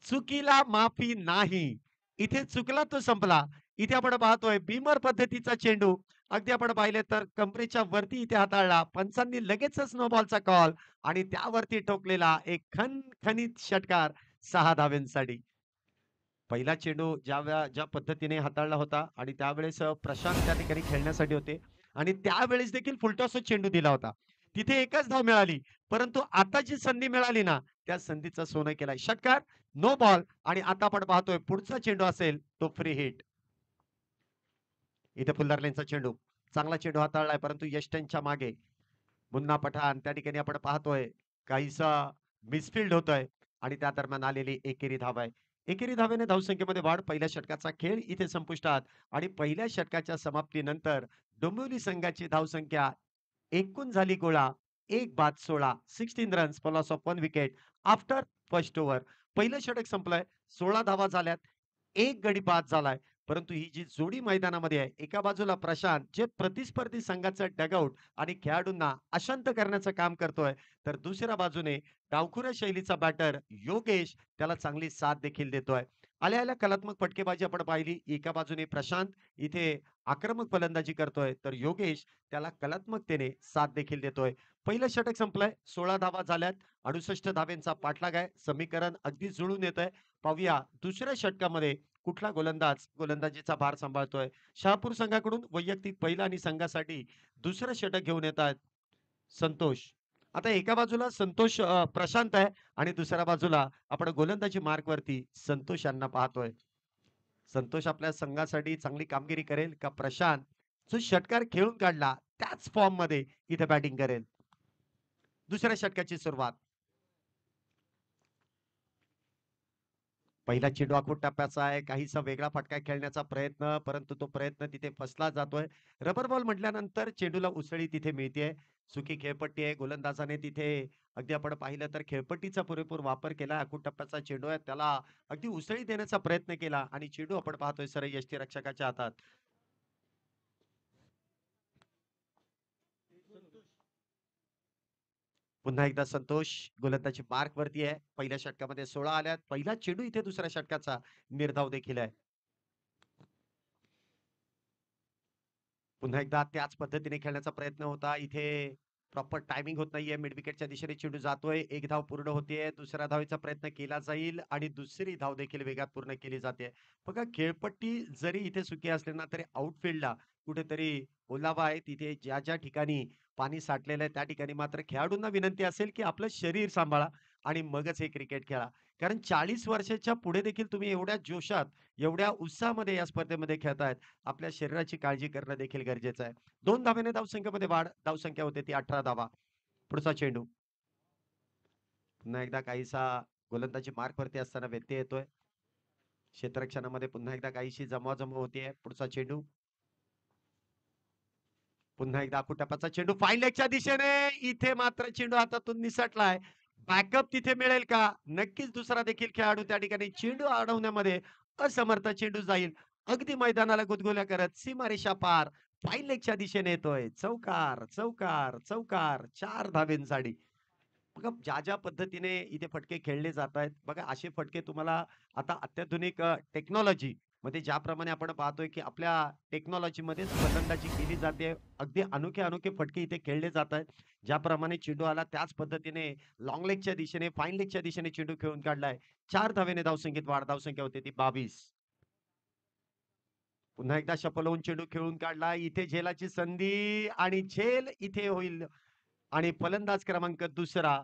S2: चुकीला माफी नाही. इथे चुकला तो संपला. इथे आपण पाहतोय बीमर पद्धतीचा चेंडू. अगदी आपण पाहिले तर कमरेच्या वरती इथे हाताळला. पंचांनी लगेचच नो बॉलचा कॉल आणि त्यावरती ठोकलेला एक खणखणीत षटकार 6 धाव्यांसाठी. पहिला चेंडू ज्या पद्धतीने हाताळला होता आणि त्यावेळेस प्रशांत त्या ठिकाणी खेळण्यासाठी होते आणि त्यावेळेस देखील फुलटॉसच चेंडू दिला होता. तिथे एकच धाव मिळाली. परंतु आता जी संधी मिळाली ना, त्या संधीचं सोनं केलंय. षटकार, नो बॉल आणि आता आपण पाहतोय पुढचा चेंडू असेल तो फ्री हिट. इथे फुल्लरलेनचा चेंडू. चांगला चेंडू हाताळलाय परंतु यष्टनच्या मागे. मुन्ना पठाण त्या ठिकाणी आपण पाहतोय काहीसा मिसफिल्ड होतोय आणि त्या दरम्यान आलेली एकेरी धाव आहे. एकेरी धावेने धावसंख्येमध्ये वाढ. पहिल्या षटकाचा खेळ इथे संपुष्टात आणि पहिल्या षटकाच्या समाप्तीनंतर डोंबिवली संघाची धावसंख्या एकूण झाली गोळा. 1 बाद 16. 16 runs for loss of 1 wicket after first over. पहिलं षटक संपलंय. 16 धावा झाल्यात. 1 गडी बाद झालाय. परंतु ही जी जोडी मैदानामध्ये आहे, एका बाजूला प्रशांत जे प्रतिस्पर्धी संघाचं डगआउट आणि खेळाडूंना अशांत करण्याचं काम करतोय, तर दुसऱ्या बाजूने डावखुऱ्या शैलीचा बॅटर योगेश त्याला चांगली साथ देखील देतोय. आल्या कलात्मक फटकेबाजी आपण पाहिली. एका बाजूने प्रशांत इथे आक्रमक फलंदाजी करतोय, तर योगेश त्याला कलात्मकतेने साथ देखील देतोय. पहिलं षटक संपलंय. 16 धावा झाल्यात. 68 धावेंचा पाठलाग आहे. समीकरण अगदी जुळून येतंय. पाहूया दुसऱ्या षटकामध्ये कुठला गोलंदाज गोलंदाजीचा भार सांभाळतोय. शहापूर संघाकडून वैयक्तिक पहिला आणि संघासाठी दुसरं षटक घेऊन येतात संतोष. आता एका बाजूला संतोष प्रशांत आहे आणि दुसऱ्या बाजूला आपण गोलंदाजी मार्क वरती संतोष यांना पाहतोय. संतोष आपल्या संघासाठी चांगली कामगिरी करेल का प्रशांत जो षटकार खेळून काढला त्याच फॉर्म मध्ये इथे बॅटिंग करेल. दुसऱ्या षटकाची सुरुवात. पहिला चेंडू आखूड टप्प्याचा आहे. काहीसा वेगळा फटका खेळण्याचा प्रयत्न, परंतु तो प्रयत्न तिथे फसला जातोय. रबर बॉल म्हटल्यानंतर चेंडूला उसळी तिथे मिळतेय. चुकी खेळपट्टी आहे. गोलंदाजाने तिथे अगदी आपण पाहिलं तर खेळपट्टीचा पुरेपूर वापर केला. आखूड टप्प्याचा चेंडू आहे. त्याला अगदी उसळी देण्याचा प्रयत्न केला आणि चेंडू आपण पाहतोय सरळ यष्टीरक्षकाच्या हातात. पुन्हा एकदा संतोष गोलंदाजी मार्क वरती आहे. पहिल्या षटकामध्ये 16 आल्यात. पहिला चेंडू इथे दुसऱ्या षटकाचा निर्धाव देखील आहे. पुन्हा एकदा त्याच पद्धतीने खेळण्याचा प्रयत्न होता. इथे प्रॉपर टायमिंग होत नाहीये. मिड विकेटच्या दिशेने चेंडू जातोय. एक धाव पूर्ण होतीये. दुसऱ्या धावेचा प्रयत्न केला जाईल आणि दुसरी धाव देखील वेगात पूर्ण केली जाते. बघा खेळपट्टी जरी इथे सुकी असली ना तरी आउटफील्डला कुठेतरी ओलावा आहे. तिथे ज्या ठिकाणी पाणी साठलेलं आहे त्या ठिकाणी मात्र खेळाडूंना विनंती असेल, की आपलं शरीर सांभाळा आणि मगच हे क्रिकेट खेळा. कारण 40 वर्षाच्या पुढे देखील तुम्ही एवढ्या जोशात, एवढ्या उत्साहामध्ये या स्पर्धेमध्ये खेळतायत. आपल्या शरीराची काळजी करणं देखील गरजेचं आहे. 2 धावेने धावसंख्येमध्ये वाढ. धावसंख्या होते ती 18 धावा. पुढचा चेंडू. पुन्हा एकदा काहीसा गोलंदाजी मार्कवरती असताना व्यत्यय येतोय. क्षेत्ररक्षणामध्ये पुन्हा एकदा काहीशी जमवाजमव होतीये. पुढचा चेंडू. पुन्हा एकदा आखूटप्पाचा चेंडू फाईन लेगच्या दिशेने. इथे मात्र चेंडू हातातून निसटलाय. बॅकअप तिथे मिळेल का? नक्कीच दुसरा देखील खेळाडू त्या ठिकाणी चेंडू अडवण्यामध्ये असमर्थ. चेंडू जाईल अगदी मैदानाला गुदगुल्या करत सीमारेषा पार फाईन लेगच्या दिशेने येतोय. चौकार, चौकार, चौकार. 4 धावेंसाठी. बघा ज्या पद्धतीने इथे फटके खेळले जात आहेत. बघा असे फटके तुम्हाला आता अत्याधुनिक टेक्नॉलॉजी मध्ये ज्याप्रमाणे आपण पाहतोय, की आपल्या टेक्नॉलॉजीमध्येच फलंदाजी केली जाते. अगदी अनोखे-अनोखे फटके इथे खेळले जात आहेत. ज्याप्रमाणे चेंडू आला त्याच पद्धतीने लाँग लेगच्या दिशेने, फाईन लेगच्या दिशेने चेंडू खेळून काढलाय. 4 धावेने धावसंख्येत वाढ. धावसंख्या होती ती 22. पुन्हा एकदा शफल होऊन चेंडू खेळून काढला. इथे झेलाची संधी आणि झेल इथे होईल आणि फलंदाज क्रमांक दुसरा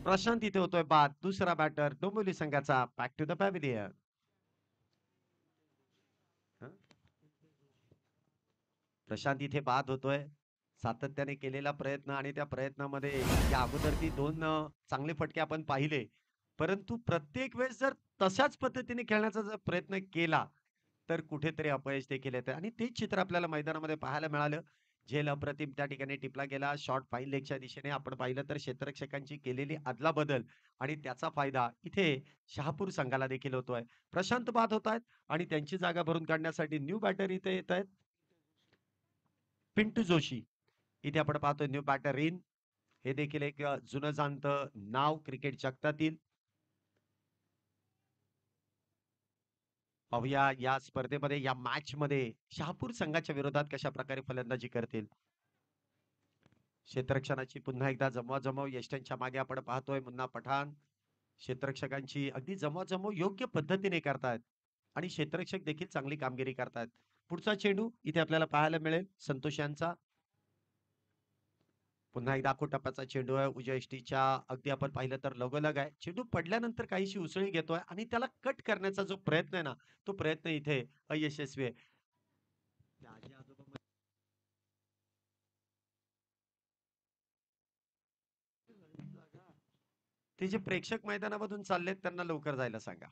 S2: प्रशांत इथे होतोय बाद. दुसरा बॅटर डोंबिवली संघाचा back to the pavilion. Prashant इथे बाद होतोय. सातत्याने केलेला प्रयत्न आणि त्या प्रयत्नामध्ये या अगोदर ती 2 चांगले फटके आपण पाहिले. परंतु प्रत्येक वेळेस जर तशाच पद्धतीने खेळण्याचा जर प्रयत्न केला, तर कुठेतरी अपयश देखील येतं आणि तेच चित्र आपल्याला मैदानामध्ये पाहायला मिळालं. झेल अप्रतिम त्या ठिकाणी टिपला गेला. शॉर्ट फाईन लेगच्या दिशेने आपण पाहिलं तर क्षेत्ररक्षकांची केलेली अदलाबदल आणि त्याचा फायदा इथे शहापूर संघाला देखील होतोय. प्रशांत बाद होतायत आणि त्यांची जागा भरून काढण्यासाठी न्यू बॅटर इथे येतायत. पिंटू जोशी. इथे आपण पाहतोय न्यू बॅटर इन. हे देखील एक जुनं जाणतं नाव क्रिकेट जगतातील. पाहूया या स्पर्धेमध्ये या मॅच मध्ये शहापूर संघाच्या विरोधात कशा प्रकारे फलंदाजी करतील. क्षेत्ररक्षणाची पुन्हा एकदा जमवाजमव यष्ट्यांच्या मागे आपण पाहतोय. मुन्ना पठाण क्षेत्ररक्षकांची अगदी जमवाजमव योग्य पद्धतीने करतायत आणि क्षेत्ररक्षक देखील चांगली कामगिरी करतायत. पुढचा चेंडू इथे आपल्याला पाहायला मिळेल संतोष यांचा. पुन्हा एकदा आखूड टप्प्याचा चेंडू आहे. उजव्या यष्टीच्या अगदी आपण पाहिलं तर लगोलग आहे. चेंडू पडल्यानंतर काहीशी उसळी घेतोय आणि त्याला कट करण्याचा जो प्रयत्न आहे ना, तो प्रयत्न इथे अयशस्वी आहे. ते जे प्रेक्षक मैदानामधून चाललेत त्यांना लवकर जायला सांगा.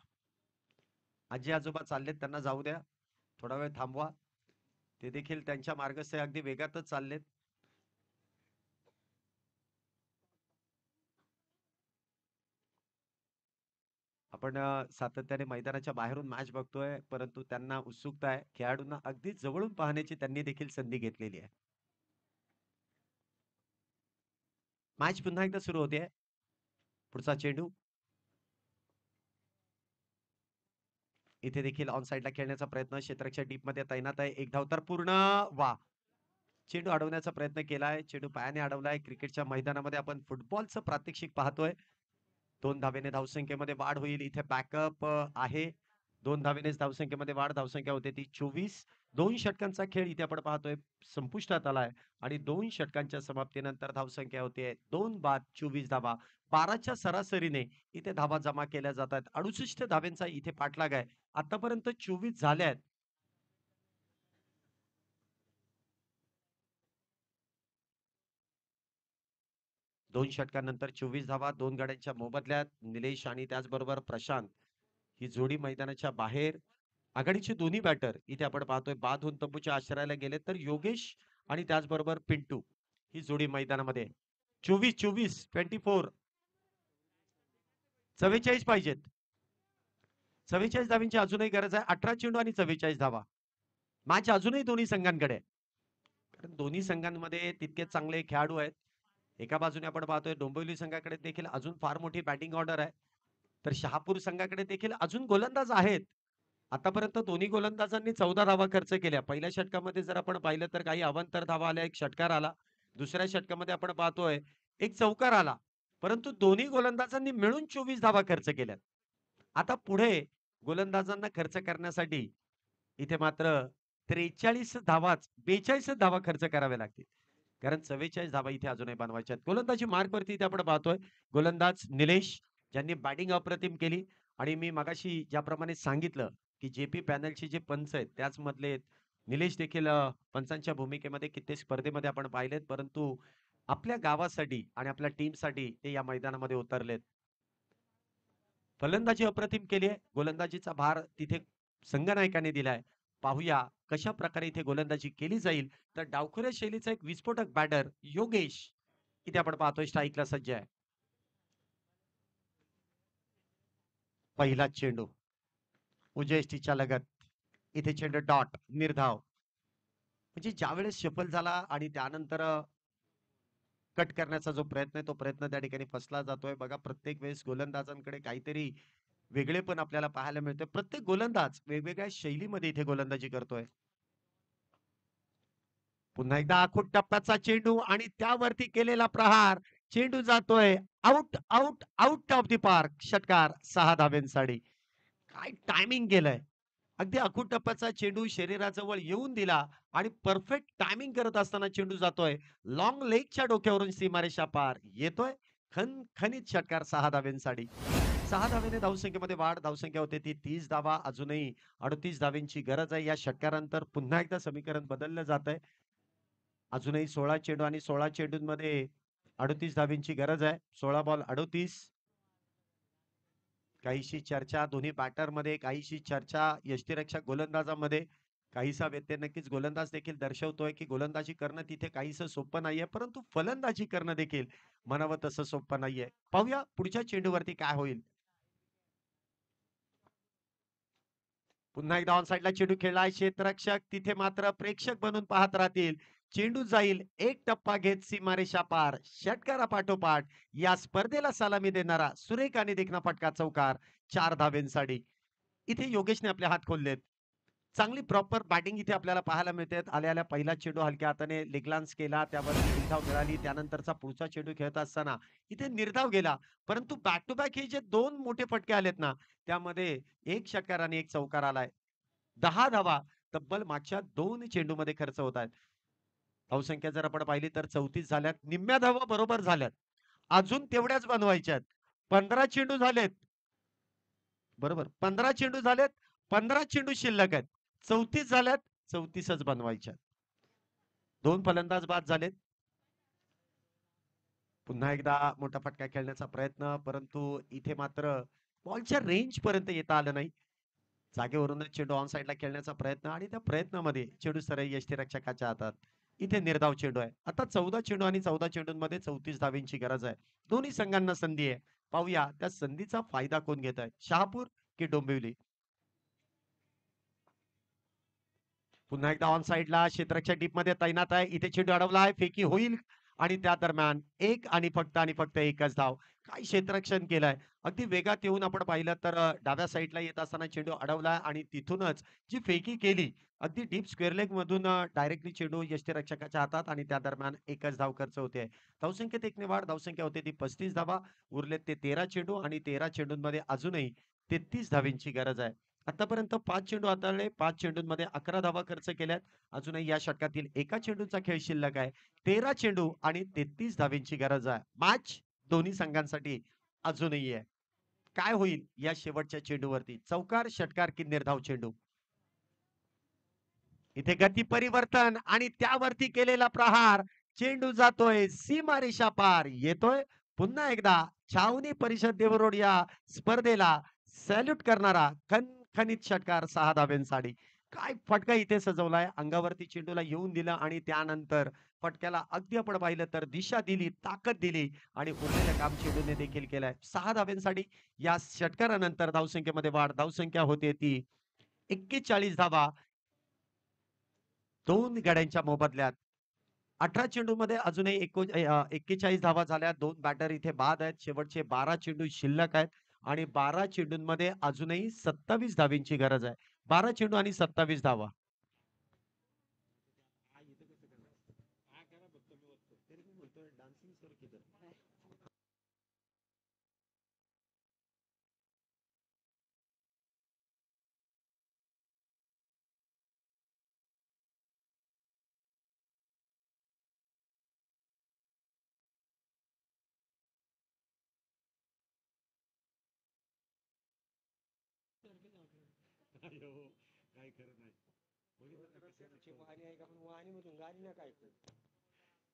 S2: आजी आजोबा चाललेत त्यांना जाऊ द्या. थोडा वेळ थांबवा. ते देखील त्यांच्या मार्गस्थ अगदी वेगातच चाललेत. आपण सातत्याने मैदानाच्या बाहेरून मॅच बघतोय, परंतु त्यांना उत्सुकता आहे. खेळाडूंना अगदी जवळून पाहण्याची त्यांनी देखील संधी घेतलेली आहे. मॅच पुन्हा एकदा सुरू होते. पुढचा चेंडू. इथे देखील ऑन साइडला खेळण्याचा प्रयत्न क्षेत्ररक्षक डीप मध्ये तैनात आहे. एक धाव तर पूर्ण. वा. चेंडू अडवण्याचा प्रयत्न केलाय. चेंडू पायाने अडवलाय. क्रिकेटच्या मैदानामध्ये आपण फुटबॉलचं प्रात्यक्षिक पाहतोय. 2 धावेने धावसंख्येमध्ये वाढ होईल. इथे बॅकअप आहे. 2 धावेनेच धावसंख्येमध्ये वाढ. धावसंख्या होते ती 24. 2 षटकांचा खेळ इथे आपण पाहतोय संपुष्टात आलाय आणि 2 षटकांच्या समाप्तीनंतर धावसंख्या होते 2 बाद 24 धावा. 12च्या सरासरीने इथे धावा जमा केल्या जातात. 68 धावेंचा इथे पाठलाग आहे. आतापर्यंत 24 झाल्यात. 2 षटकांनंतर 24 धावा, 2 गड्यांच्या मोबदल्यात निलेश आणि त्याचबरोबर प्रशांत ही जोडी मैदानाच्या बाहेर. आघाडीचे दोन्ही बॅटर इथे आपण पाहतोय बाद होऊन तंबूच्या आश्रयाला गेले, तर योगेश आणि त्याचबरोबर पिंटू ही जोडी मैदानामध्ये. 24-24 24 44 पाहिजेत. 44 धावांची अजूनही गरज आहे. 18 चेंडू आणि 44 धावा. मॅच अजूनही दोन्ही संघांकडे आहे. कारण दोन्ही संघांमध्ये तितकेच चांगले खेळाडू आहेत. एका बाजूने आपण पाहतोय डोंबिवली संघाकडे देखील अजून फार मोठी बॅटिंग ऑर्डर आहे. तर शहापूर संघाकडे देखील अजून गोलंदाज आहेत. आतापर्यंत दोन्ही गोलंदाजांनी 14 धावा खर्च केल्या. पहिल्या षटकामध्ये जर आपण पाहिलं तर काही अवांतर धावा आल्या, एक षटकार आला. दुसऱ्या षटकामध्ये आपण पाहतोय एक चौकार आला. परंतु दोन्ही गोलंदाजांनी मिळून 24 धावा खर्च केल्यात. आता पुढे गोलंदाजांना खर्च करण्यासाठी इथे मात्र 43 धावाच 42 धावा खर्च कराव्या लागतील. कारण 44 धावा इथे अजूनही बनवायच्या आहेत. गोलंदाजी मार्कवरती इथे आपण पाहतोय गोलंदाज निलेश ज्यांनी बॅटिंग अप्रतिम केली. आणि मी मगाशी ज्याप्रमाणे सांगितलं की जेपी पॅनलचे जे पंच आहेत त्याच मधले निलेश देखील पंचांच्या भूमिकेमध्ये कित्येक स्पर्धेमध्ये आपण पाहिलेत. परंतु आपल्या गावासाठी आणि आपल्या टीमसाठी ते या मैदानामध्ये उतरलेत. फलंदाजी अप्रतिम केली आहे. गोलंदाजीचा भार तिथे संघनायकाने दिलाय. पाहूया कशा प्रकारे इथे गोलंदाजी केली जाईल. तर डावखुऱ्या शैलीचा एक विस्फोटक बॅटर योगेश इथे आपण पाहतोय स्ट्राईकला सज्ज आहे. पहिला चेंडू उजयष्टीच्या लगत. इथे चेंडू डॉट निर्धाव. म्हणजे ज्यावेळेस सफल झाला आणि त्यानंतर कट करण्याचा जो प्रयत्न आहे तो प्रयत्न त्या ठिकाणी फसला जातोय. बघा प्रत्येक वेळेस गोलंदाजांकडे काहीतरी वेगळे पण आपल्याला पाहायला मिळते. प्रत्येक गोलंदाज वेगवेगळ्या शैलीमध्ये इथे गोलंदाजी करतोय. पुन्हा एकदा आखूट टप्प्याचा चेंडू आणि त्यावरती केलेला प्रहार. चेंडू जातोय out out out of the park. षटकार 6 धाब्यांसाठी. काय टायमिंग केलंय. अगदी आखूट टप्प्याचा चेंडू शरीराजवळ येऊन दिला आणि परफेक्ट टायमिंग करत असताना चेंडू जातोय लॉंग लेगच्या डोक्यावरून सीमारेषा पार येतोय. खणखणीत षटकार 6 धाब्यांसाठी. 6 धावेने धावसंख्येमध्ये वाढ. धावसंख्या होते ती 30 धावा. अजूनही 38 धाव्यांची गरज आहे. या षटकारानंतर पुन्हा एकदा समीकरण बदललं जात आहे. अजूनही 16 चेंडू आणि 16 चेंडूंमध्ये 38 धाव्यांची गरज आहे. 16 बॉल 38. काहीशी चर्चा दोन्ही बॅटरमध्ये, काहीशी चर्चा यष्टीरक्षक गोलंदाजामध्ये. काहीसा व्यत्यय नक्कीच गोलंदाज देखील दर्शवतोय की गोलंदाजी करणं तिथे काहीसं सोपं नाहीये, परंतु फलंदाजी करणं देखील म्हणावं तसं सोपं नाहीये. पाहूया पुढच्या चेंडूवरती काय होईल. पुन्हा एकदा ऑन साइडला चेंडू खेळलाय. क्षेत्ररक्षक तिथे मात्र प्रेक्षक बनून पाहत राहतील. चेंडू जाईल एक टप्पा घेत सीमारेषा पार. षटकारापाठोपाठ या स्पर्धेला सलामी देणारा सुरेख आणि देखणा फटका चौकार 4 धाब्यांसाठी. इथे योगेशने आपले हात खोललेत. चांगली प्रॉपर बॅटिंग इथे आपल्याला पाहायला मिळते. आल्या पहिला चेंडू हलक्या हाताने लेगलान्स केला, त्यावर निर्धाव मिळाली. त्यानंतरचा पुढचा चेंडू खेळत असताना इथे निर्धाव गेला. परंतु बॅक टू बॅक हे जे 2 मोठे फटके आलेत ना, त्यामध्ये एक षटकार आणि एक चौकार आलाय. 10 धावा तब्बल मागच्या 2 चेंडूमध्ये खर्च होत आहेत. धावसंख्या जर आपण पाहिली तर 34 झाल्यात. निम्म्या धावा बरोबर झाल्यात. अजून तेवढ्याच बनवायच्यात. 15 चेंडू झालेत. बरोबर 15 चेंडू झालेत. 15 चेंडू शिल्लक आहेत. 34 झाल्यात. 34च बनवायच्यात. 2 फलंदाज बाद झालेत. पुन्हा एकदा मोठा फटका खेळण्याचा प्रयत्न, परंतु इथे मात्र बॉलच्या रेंज पर्यंत येता आलं नाही. जागेवरूनच चेंडू ऑन साइडला खेळण्याचा प्रयत्न आणि त्या प्रयत्नामध्ये चेंडू सरळ यष्टीरक्षकाच्या हातात. इथे निर्धाव चेंडू आहे. आता 14 चेंडू आणि 14 चेंडूंमध्ये 34 धावींची गरज आहे. दोन्ही संघांना संधी आहे. पाहूया त्या संधीचा फायदा कोण घेत आहे, शहापूर की डोंबिवली. पुन्हा एकदा ऑन साइडला क्षेत्ररक्षक डीप मध्ये तैनात आहे. इथे चेंडू अडवलाय, फेकी होईल आणि त्या दरम्यान एक आणि फक्त एकच धाव. काय क्षेत्ररक्षण केलंय. अगदी वेगात येऊन आपण पाहिलं तर डाव्या साइडला येत असताना चेंडू अडवलाय आणि तिथूनच जी फेकी केली अगदी डीप स्क्वेअर लेग मधून डायरेक्टली चेंडू यष्टीरक्षकाच्या हातात आणि त्या दरम्यान एकच धाव खर्च होते. धावसंख्येत एकने वाढ. धावसंख्या होते ती 35 धावा. उरलेत ते 13 चेंडू आणि 13 चेंडूंमध्ये अजूनही 33 धावींची गरज आहे. आतापर्यंत 5 चेंडू हाताळले. 5 चेंडूंमध्ये 11 धावा खर्च केल्यात. अजूनही या षटकातील एका चेंडूचा खेळ शिल्लक आहे. 13 चेंडू आणि 33 धावींची गरज आहे. मॅच दोन्ही संघांसाठी अजूनही आहे. काय होईल या शेवटच्या चेंडूवरती, चौकार, षटकार की निर्धाव चेंडू. इथे गती परिवर्तन आणि त्यावरती केलेला प्रहार. चेंडू जातोय सीमारेषा पार येतोय पुन्हा एकदा छावणी परिषद देवरोड या स्पर्धेला सॅल्यूट करणारा खणखणीत षटकार 6 धाब्यांसाठी. काय फटका इथे सजवलाय अंगावरती चेंडूला येऊन दिला आणि त्यानंतर फटक्याला अगदी आपण पाहिलं तर दिशा दिली ताकद दिली आणि उरलेलं काम चेंडूने देखील केलंय 6 धाब्यांसाठी. या षटकारानंतर धावसंख्येमध्ये वाढ धावसंख्या होते ती 41 धावा दोन गड्यांच्या मोबदल्यात. 18 चेंडूमध्ये अजूनही 41 धावा झाल्या. 2 बॅटर इथे बाद आहेत. शेवटचे 12 चेंडू शिल्लक आहेत आणि 12 चेंडूंमध्ये अजूनही 27 धावींची गरज आहे. 12 चेंडू आणि 27 धावा.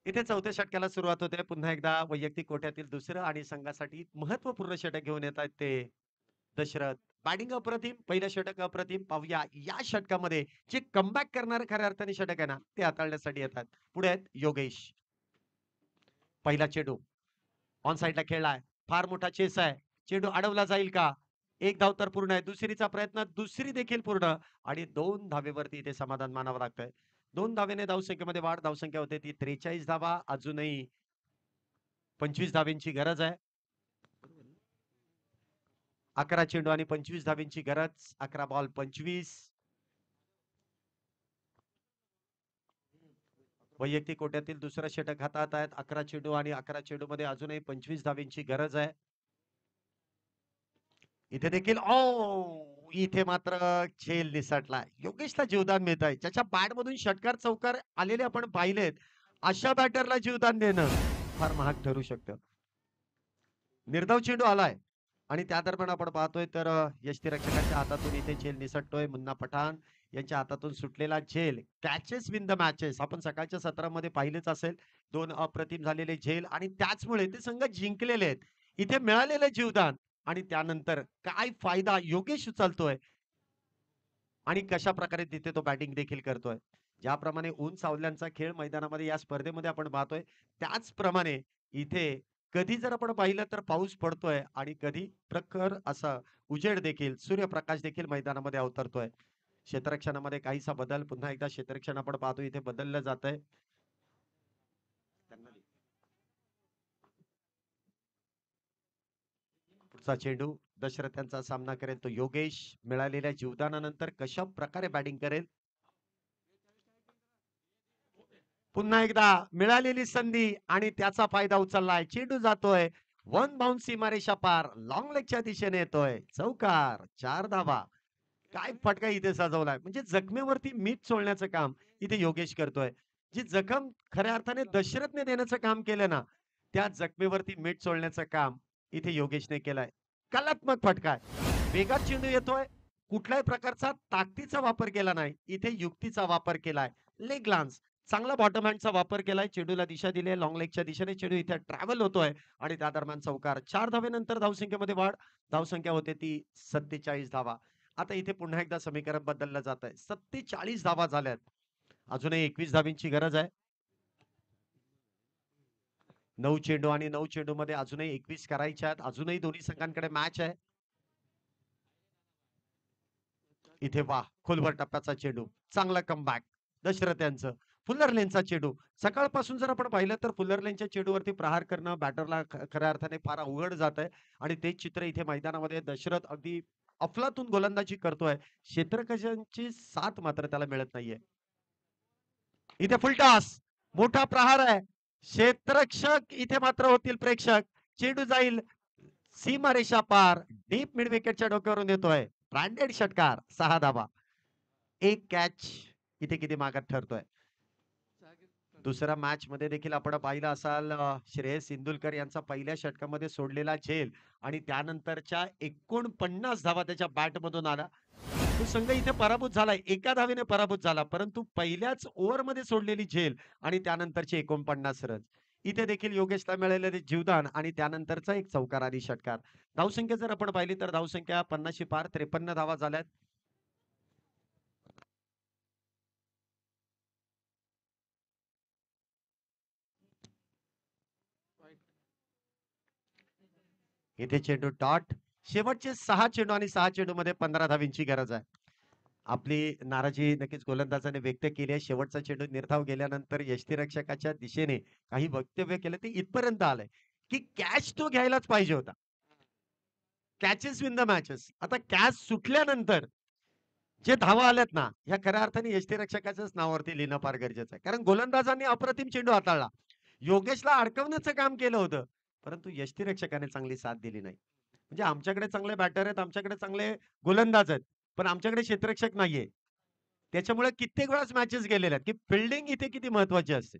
S2: इथे चौथ्या षटकाला सुरुवात होते. पुन्हा एकदा वैयक्तिक कोट्यातील दुसरं आणि संघासाठी महत्वपूर्ण षटक घेऊन येत आहेत ते दशरथ. बॅटिंग अप्रतिम, पहिलं षटक अप्रतिम. पाहूया या षटकामध्ये जे कमबॅक करणारे खऱ्या अर्थाने षटक आहे ना ते हाताळण्यासाठी येतात. पुढे आहेत योगेश. पहिला चेंडू ऑन साइडला खेळलाय. फार मोठा चेस आहे. चेंडू अडवला जाईल का? एक धाव तर पूर्ण आहे. दुसरीचा प्रयत्न, दुसरी देखील पूर्ण आणि 2 धावेवरती इथे समाधान मानावं लागतंय. 2 धावेने धावसंख्येमध्ये वाढ. धावसंख्या होते ती 43 धावा. अजूनही 25 धावेंची गरज आहे. 11 चेंडू आणि 25 धावेंची गरज. 11 बॉल 25. वैयक्तिक कोट्यातील दुसरं षटक हातात आहेत. 11 चेंडू आणि 11 चेंडू मध्ये अजूनही 25 धावेंची गरज आहे. इथे देखील इथे मात्र झेल निसटलाय. योगेशला जीवदान मिळत आहे. ज्याच्या बॅट मधून षटकार चौकार आलेले आपण पाहिलेत. अशा बॅटरला जीवदान देणं फार महाग ठरू शकतं. निर्धाव चेंडू आलाय आणि त्या दरम्यान आपण पाहतोय तर यष्टीरक्षकांच्या हातातून इथे झेल निसटतोय. मुन्ना पठाण यांच्या हातातून सुटलेला झेल. कॅचेस विन द मॅचेस आपण सकाळच्या सत्रामध्ये पाहिलेच असेल. 2 अप्रतिम झालेले झेल आणि त्याचमुळे ते संघ जिंकलेले आहेत. इथे मिळालेलं जीवदान आणि त्यानंतर काय फायदा योगेश उचलतोय आणि कशा प्रकारे तिथे तो बॅटिंग देखील करतोय. ज्याप्रमाणे ऊन सावल्यांचा खेळ मैदानामध्ये या स्पर्धेमध्ये आपण पाहतोय त्याचप्रमाणे इथे कधी जर आपण पाहिलं तर पाऊस पडतोय आणि कधी प्रखर असा उजेड देखील सूर्यप्रकाश देखील मैदानामध्ये अवतरतोय. क्षेत्ररक्षणामध्ये काहीसा बदल पुन्हा एकदा क्षेत्ररक्षण आपण पाहतो इथे बदललं जात आहे. पुढचा चेंडू दशरथांचा सामना करेल तो योगेश. मिळालेल्या जीवदानानंतर कशा प्रकारे बॅटिंग करेल. पुन्हा एकदा मिळालेली संधी आणि त्याचा फायदा उचललाय. चेंडू जातोय वन बाउंस सीमारेषा पार लॉंग लेगच्या दिशेने येतोय. चौकार 4 धावा. काय फटका इथे सजवलाय. म्हणजे जखमेवरती मीठ चोळण्याचं काम इथे योगेश करतोय. जी जखम खऱ्या अर्थाने दशरथने देण्याचं काम केलं ना त्या जखमेवरती मीठ चोळण्याचं काम इथे योगेशने केलंय. कलात्मक फटका आहे. वेगात चेंडू येतोय. कुठल्याही प्रकारचा ताकदीचा वापर केला नाही. इथे युक्तीचा वापर केलाय. लेग लान्स चांगला बॉटम हँडचा वापर केलाय. चेंडूला दिशा दिली आहे लॉंग लेगच्या दिशेने. चेंडू इथे ट्रॅव्हल होतोय आणि त्या दरम्यान चौकार. 4 धावेनंतर धावसंख्येमध्ये वाढ. धावसंख्या होते ती 47 धावा. आता इथे पुन्हा एकदा समीकरण बदललं जात आहे. 47 धावा झाल्यात. अजूनही 21 धावींची गरज आहे. 9 चेंडू आणि 9 चेंडू मध्ये अजूनही 21 करायच्या आहेत. अजूनही दोन्ही संघांकडे मॅच आहे. इथे वा खोलवर टप्प्याचा चेंडू. चांगला कमबॅक दशरथ यांचं. फुल्लर लेनचा चेंडू. सकाळपासून जर आपण पाहिलं तर फुल्लर लेनच्या चेंडूवरती प्रहार करणं बॅटरला खऱ्या अर्थाने फार अवघड जात आहे आणि तेच चित्र इथे मैदानामध्ये दशरथ अगदी अफलातून गोलंदाजी करतोय. क्षेत्ररक्षकांची साथ मात्र त्याला मिळत नाहीये. इथे फुलटॉस मोठा प्रहार आहे. क्षेत्ररक्षक इथे मात्र होतील प्रेक्षक. चेंडू जाईल सीमारेषा पार. डीप मिड विकेटच्या डोक्यावरून येतोय. ब्रँडेड षटकार 6 धावा. एक कॅच इथे किती मागात ठरतोय. दुसऱ्या मॅच मध्ये देखील आपण पाहिलं असाल श्रेयस इंदुलकर यांचा पहिल्या षटकामध्ये सोडलेला झेल आणि त्यानंतरच्या 49 धावा त्याच्या बॅट मधून आला. तो संघ इथे पराभूत झालाय. एका धावेने पराभूत झाला. परंतु पहिल्याच ओव्हरमध्ये सोडलेली झेल आणि त्यानंतरचे 49 रन. इथे देखील योगेशला मिळालेले जीवदान आणि त्यानंतरचा एक चौकार आणि षटकार. धावसंख्या जर आपण पाहिली तर धावसंख्या 50शी पार 53 धावा झाल्यात. इथे चेंडू डॉट. शेवटचे 6 चेंडू आणि 6 चेंडूमध्ये 15 धावींची गरज आहे. आपली नाराजी नक्कीच गोलंदाजाने व्यक्त केली आहे. शेवटचा चेंडू निर्धाव गेल्यानंतर यष्टीरक्षकाच्या दिशेने काही वक्तव्य केलं ते इथपर्यंत आलंय, की कॅच तो घ्यायलाच पाहिजे होता. Catches win the matches. आता कॅच सुटल्यानंतर जे धावा आल्यात ना, ह्या खऱ्या अर्थाने यष्टीरक्षकाच्याच नावावरती लिहिणं फार गरजेचं आहे. कारण गोलंदाजांनी अप्रतिम चेंडू हाताळला. योगेशला अडकवण्याचं काम केलं होतं, परंतु यष्टीरक्षकाने चांगली साथ दिली नाही. म्हणजे आमच्याकडे चांगले बॅटर आहेत, आमच्याकडे चांगले गोलंदाज आहेत, पण आमच्याकडे क्षेत्ररक्षक नाहीये. त्याच्यामुळे कित्येक वेळास मॅचेस गेलेल्या आहेत, की फिल्डिंग इथे किती महत्वाची असते.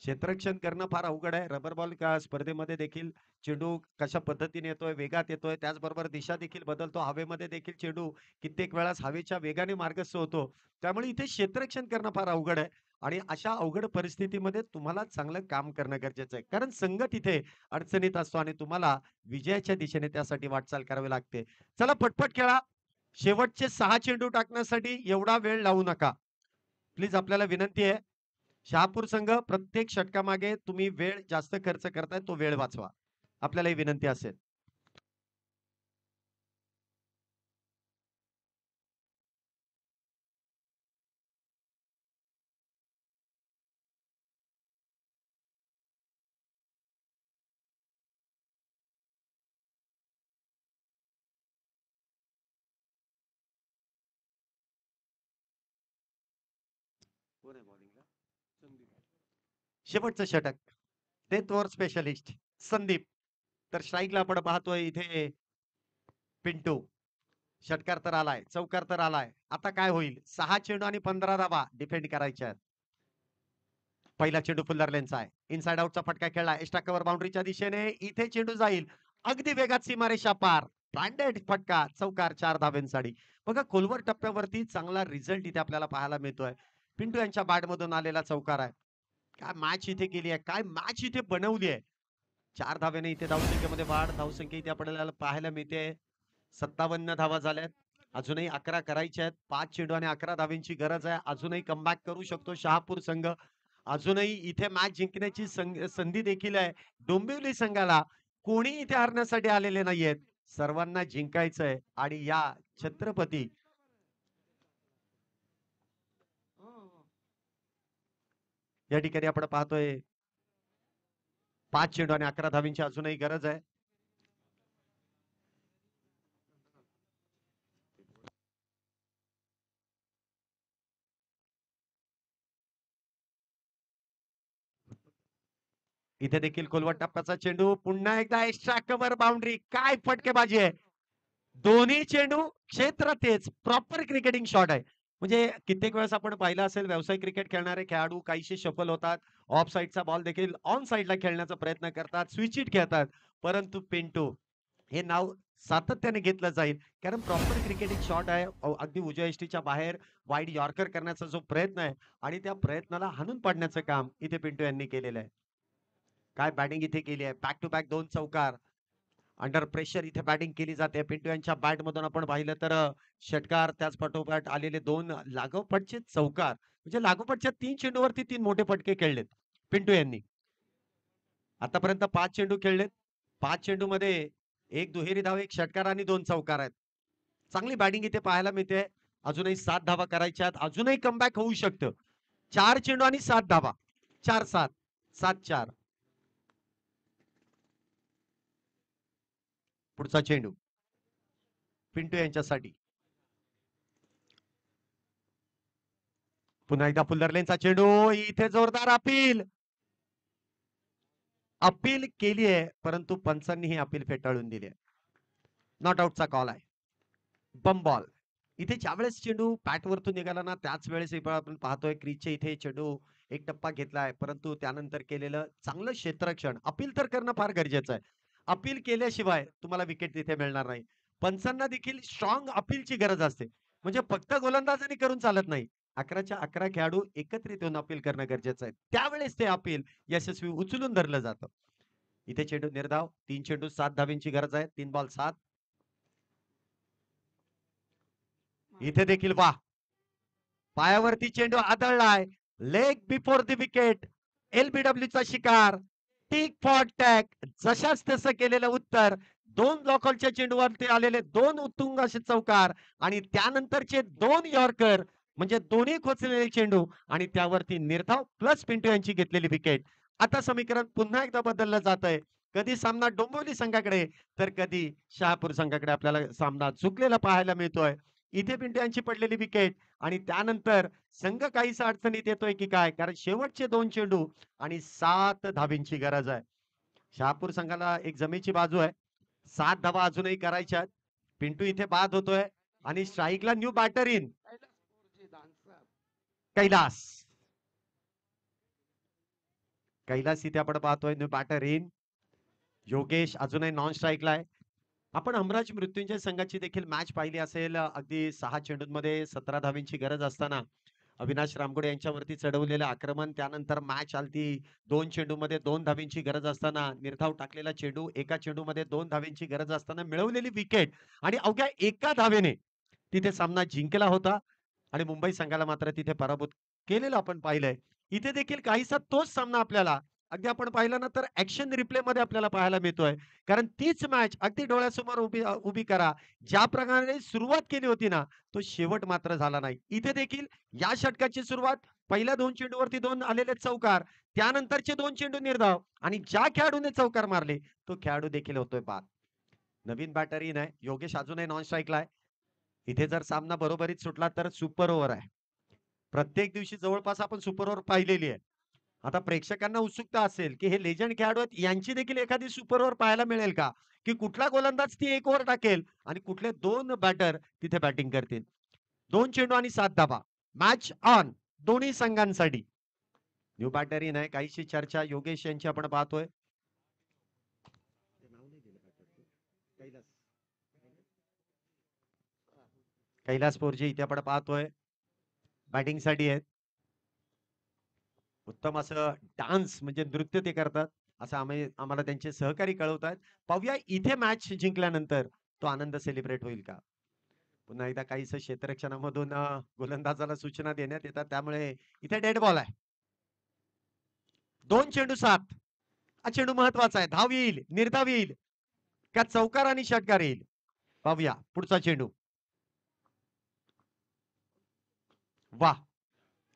S2: क्षेत्ररक्षण करणं फार अवघड आहे. रबर बॉल स्पर्धेमध्ये देखील चेंडू कशा पद्धतीने येतोय, वेगात येतोय, त्याचबरोबर दिशा देखील बदलतो. हवेमध्ये देखील चेंडू कित्येक वेळास हवेच्या वेगाने मार्गस्थ होतो. त्यामुळे इथे क्षेत्ररक्षण करणं फार अवघड आहे आणि अशा अवघड परिस्थितीमध्ये तुम्हाला चांगलं काम करणं गरजेचं आहे. कारण संघ तिथे अडचणीत असतो आणि तुम्हाला विजयाच्या दिशेने त्यासाठी वाटचाल करावी लागते. चला पटपट खेळा. शेवटचे 6 चेंडू टाकण्यासाठी एवढा वेळ लावू नका. प्लीज आपल्याला विनंती आहे. शहापूर संघ प्रत्येक षटकामागे तुम्ही वेळ जास्त खर्च करताय तो वेळ वाचवा. आपल्याला ही विनंती असेल. शेवटचं षटक. Death over specialist Sandeep. तर स्ट्राईकला आपण पाहतोय इथे पिंटू. षटकार तर आलाय, चौकार तर आलाय. आता काय होईल? 6 चेंडू आणि 15 धावा डिफेंड करायच्या आहेत. पहिला चेंडू फुल्लरलेनचा आहे. इनसाइड आउटचा फटका खेळला. एक्स्ट्रा कव्हर बाउंड्रीच्या दिशेने. इथे चेंडू जाईल. अगदी वेगात सीमारेषा पार. ब्रँडेड फटका. चौकार 4 धाब्यांसाठी. बघा खोलवर टप्प्यावरती चांगला रिझल्ट इथे आपल्याला पाहायला मिळतोय. पिंटू यांच्या बॅटमधून आलेला चौकार आहे. काय मॅच इथे केली आहे. काय मॅच इथे बनवली आहे. 4 धाव्याने इथे धावसंख्येमध्ये वाढ. धावसंख्या इथे आपल्याला पाहायला मिळते. 57 धावा झाल्यात. अजूनही 11 करायच्या आहेत. 5 चेंडू आणि 11 धाव्यांची गरज आहे. अजूनही कमबॅक करू शकतो शहापूर संघ. अजूनही इथे मॅच जिंकण्याची संधी देखील आहे. डोंबिवली संघाला कोणी इथे हरण्यासाठी आलेले नाहीयेत. सर्वांना जिंकायचंय आणि या छत्रपती या ठिकाणी आपण पाहतोय 5 चेंडू आणि 11 धावींची अजूनही गरज आहे. इथे देखील खोलवट टप्प्याचा चेंडू पुन्हा एकदा एक्स्ट्रा कव्हर बाउंड्री. काय फटकेबाजी आहे. दोन्ही चेंडू क्षेत्र तेच प्रॉपर क्रिकेटिंग शॉट आहे. म्हणजे कित्येक वेळेस आपण पाहिलं असेल व्यावसायिक क्रिकेट खेळणारे खेळाडू काहीशी सफल होतात. ऑफ साईडचा बॉल देखील ऑन साईडला खेळण्याचा प्रयत्न करतात. स्विच इट घेतात. परंतु पिंटू हे नाव सातत्याने घेतलं जाईल. कारण प्रॉपर क्रिकेटिंग शॉट आहे. अगदी उजव्या यष्टीच्या बाहेर वाईड यॉर्कर करण्याचा जो प्रयत्न आहे आणि त्या प्रयत्नाला हाणून पाडण्याचं काम इथे पिंटू यांनी केलेलं आहे. काय बॅटिंग इथे केली आहे. बॅक टू बॅक 2 चौकार. अंडर प्रेशर इथे बॅटिंग केली जाते. पिंटू यांच्या बॅट मधून आपण पाहिलं तर षटकार त्याच पाठोपाठ आलेले 2 लागोपाठचे चौकार. म्हणजे लागोपाठच्या 3 चेंडूवरती 3 मोठे फटके खेळलेत पिंटू यांनी. आतापर्यंत 5 चेंडू खेळलेत. 5 चेंडू मध्ये 1 दुहेरी धाव, 1 षटकार आणि 2 चौकार आहेत. चांगली बॅटिंग इथे पाहायला मिळते. अजूनही 7 धावा करायच्या आहेत. अजूनही कमबॅक होऊ शकतं. 4 चेंडू आणि 7 धावा. 4-7 7-4. पुढचा चेंडू पिंटू यांच्यासाठी. पुन्हा एकदा फुल्लरलेनचा चेंडू. इथे जोरदार अपील. अपील केली आहे परंतु पंचांनी ही अपील फेटाळून दिली आहे. नॉट आउटचा कॉल आहे. बम बॉल. इथे ज्यावेळेस चेंडू पॅट वरतून निघाला ना त्याच वेळेस आपण पाहतोय क्रीजच्या इथे चेंडू एक टप्पा घेतलाय परंतु त्यानंतर केलेलं चांगलं क्षेत्ररक्षण. अपील तर करणं फार गरजेचं आहे. अपील केल्याशिवाय तुम्हाला विकेट तिथे मिळणार नाही. पंचांना देखील स्ट्रॉंग अपीलची गरज असते. म्हणजे फक्त गोलंदाजांनी करून चालत नाही. 11च्या 11 खेळाडू एकत्रित येऊन अपील करणं गरजेचं आहे. त्यावेळेस ते अपील यशस्वी उचलून धरलं जातं. इथे चेंडू निर्धाव, 3 चेंडू 7 धावेंची गरज आहे. 3 बॉल 7. इथे देखील वाह, पायावरती चेंडू आदळलाय. Leg before the wicket. LBWचा शिकार. टिक फॉर टॅग. जशाच तसं केलेलं उत्तर. 2 ब्लॉकॉलच्या चेंडूवरती आलेले 2 उत्तुंग असे चौकार आणि त्यानंतरचे 2 यॉर्कर म्हणजे दोन्ही खोचलेले चेंडू आणि त्यावरती निर्धाव प्लस पिंटू यांची घेतलेली विकेट. आता समीकरण पुन्हा एकदा बदललं जात आहे. कधी सामना डोंबिवली संघाकडे तर कधी शहापूर संघाकडे आपल्याला सामना झुकलेला पाहायला मिळतोय. इथे पिंटू यांची पडलेली विकेट आणि त्यानंतर संघ काहीसा अडचणीत येतोय की काय, कारण शेवटचे 2 चेंडू आणि 7 धाबींची गरज आहे. शहापूर संघाला एक जमेची बाजू आहे. 7 धावा अजूनही करायच्यात. पिंटू इथे बाद होतोय आणि स्ट्राईकला new batter in Kailas. Kailas इथे आपण पाहतोय न्यू बॅटर इन. योगेश अजूनही नॉन स्ट्राईकला आहे. आपण हमराज मृत्युंजय संघाची देखील मॅच पाहिली असेल. अगदी 6 चेंडूंमध्ये 17 धावींची गरज असताना अविनाश रामगुडे यांच्यावरती चढवलेलं आक्रमण, त्यानंतर मॅच आलती 2 चेंडूमध्ये 2 धावींची गरज असताना निर्धाव टाकलेला चेंडू, एका चेंडूमध्ये 2 धावींची गरज असताना मिळवलेली विकेट आणि अवघ्या एका धावेने तिथे सामना जिंकला होता आणि मुंबई संघाला मात्र तिथे पराभूत केलेलं आपण पाहिलंय. इथे देखील काहीसा तोच सामना आपल्याला अगदी आपण पाहिलं ना तर ऍक्शन रिप्ले मध्ये आपल्याला पाहायला मिळतोय. कारण तीच मॅच अगदी डोळ्यासमोर उभी करा. ज्या प्रकारे सुरुवात केली होती ना, तो शेवट मात्र झाला नाही. इथे देखील या षटकाची सुरुवात पहिल्या 2 चेंडूवरती 2 आलेले चौकार, त्यानंतरचे 2 चेंडू निर्धाव आणि ज्या खेळाडूने चौकार मारले तो खेळाडू देखील होतोय बाद. नवीन बॅटर इन आहे. योगेश अजूनही नॉन स्ट्राईकला आहे. इथे जर सामना बरोबरीत सुटला तर सुपर ओव्हर आहे. प्रत्येक दिवशी जवळपास आपण सुपर ओव्हर पाहिलेली आहे. आता प्रेक्षकांना उत्सुकता असेल की हे लेजंड खेळाडू आहेत, यांची देखील एखादी सुपर ओव्हर पाहायला मिळेल का? की कुठला गोलंदाज ती 1 ओव्हर टाकेल आणि कुठले 2 बॅटर तिथे बॅटिंग करतील. 2 चेंडू आणि 7 धावा. मॅच ऑन दोन्ही संघांसाठी. न्यू बॅटर इन आहे. काहीशी चर्चा योगेश यांची आपण पाहतोय. कैलास पोरजे इथे आपण पाहतोय बॅटिंग साठी आहेत. उत्तम असं डान्स म्हणजे नृत्य ते करतात असं आम्हाला त्यांचे सहकारी कळवतात. पाहूया इथे मॅच जिंकल्यानंतर तो आनंद सेलिब्रेट होईल का. पुन्हा एकदा काहीसं क्षेत्ररक्षणामधून गोलंदाजाला सूचना देण्यात येतात. त्यामुळे इथे डेड बॉल आहे. 2 चेंडू 7. हा चेंडू महत्वाचा आहे. धाव येईल, निर्धाव येईल का चौकार आणि षटकार येईल. पाहूया पुढचा चेंडू. वाह,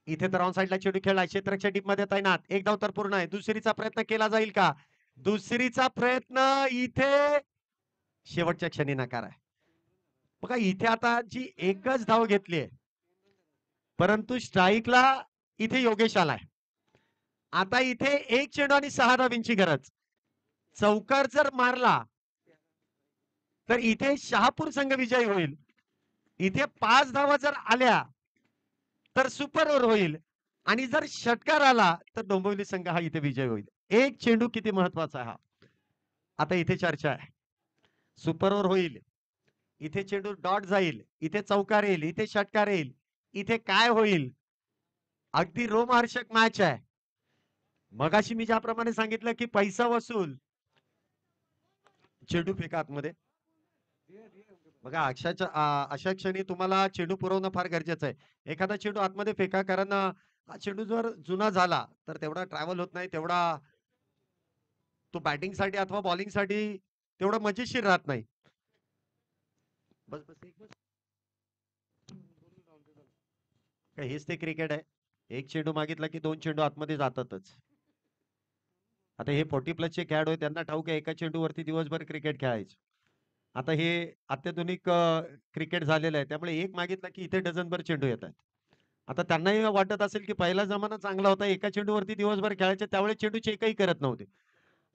S2: इथे तर ऑन साइडला चेंडू खेळला. क्षेत्ररक्षक टीम मध्ये तैनात. एक धाव तर पूर्ण आहे. दुसरीचा प्रयत्न केला जाईल का. दुसरीचा प्रयत्न इथे शेवटच्या क्षणी नकार आहे. बघा इथे आता जी एकच धाव घेतली आहे, परंतु स्ट्राईकला इथे योगेश आलाय. आता इथे 1 चेंडू आणि 6 धावींची गरज. चौकार जर मारला तर इथे शहापूर संघ विजयी होईल. इथे 5 धावा जर आल्या तर सुपर ओव्हर होईल आणि जर षटकार आला तर डोंबिवली संघ हा इथे विजय होईल. 1 चेंडू किती महत्वाचा आहे हा. आता इथे चर्चा आहे. सुपर ओव्हर होईल, इथे चेंडू डॉट जाईल, इथे चौकार येईल, इथे षटकार येईल, इथे काय होईल. अगदी रोमहर्षक मॅच आहे. मगाशी मी ज्याप्रमाणे सांगितलं की पैसा वसूल. चेंडू फेका आतमध्ये. बघा अशा क्षणी तुम्हाला चेंडू पुरवणं फार गरजेचं आहे. एखादा चेंडू आतमध्ये फेका, कारण हा चेंडू जर जुना झाला तर तेवढा ट्रॅव्हल होत नाही, तेवढा तो बॅटिंग साठी अथवा बॉलिंग साठी तेवढा मजेशीर राहत नाही. बस बस एक बस. हेच ते क्रिकेट आहे. एक चेंडू मागितला की 2 चेंडू आतमध्ये जातातच. आता हे 40 प्लसचे खेळाडू आहेत, त्यांना ठाऊक आहे एका चेंडूवरती दिवसभर क्रिकेट खेळायचं. आता हे अत्याधुनिक क्रिकेट झालेलं आहे, त्यामुळे एक मागितला की इथे डझनभर चेंडू येतात. आता त्यांनाही वाटत असेल की पहिला जमाना चांगला होता, एका चेंडूवरती दिवसभर खेळायचे, त्यावेळेस चेंडू चेकही करत नव्हते.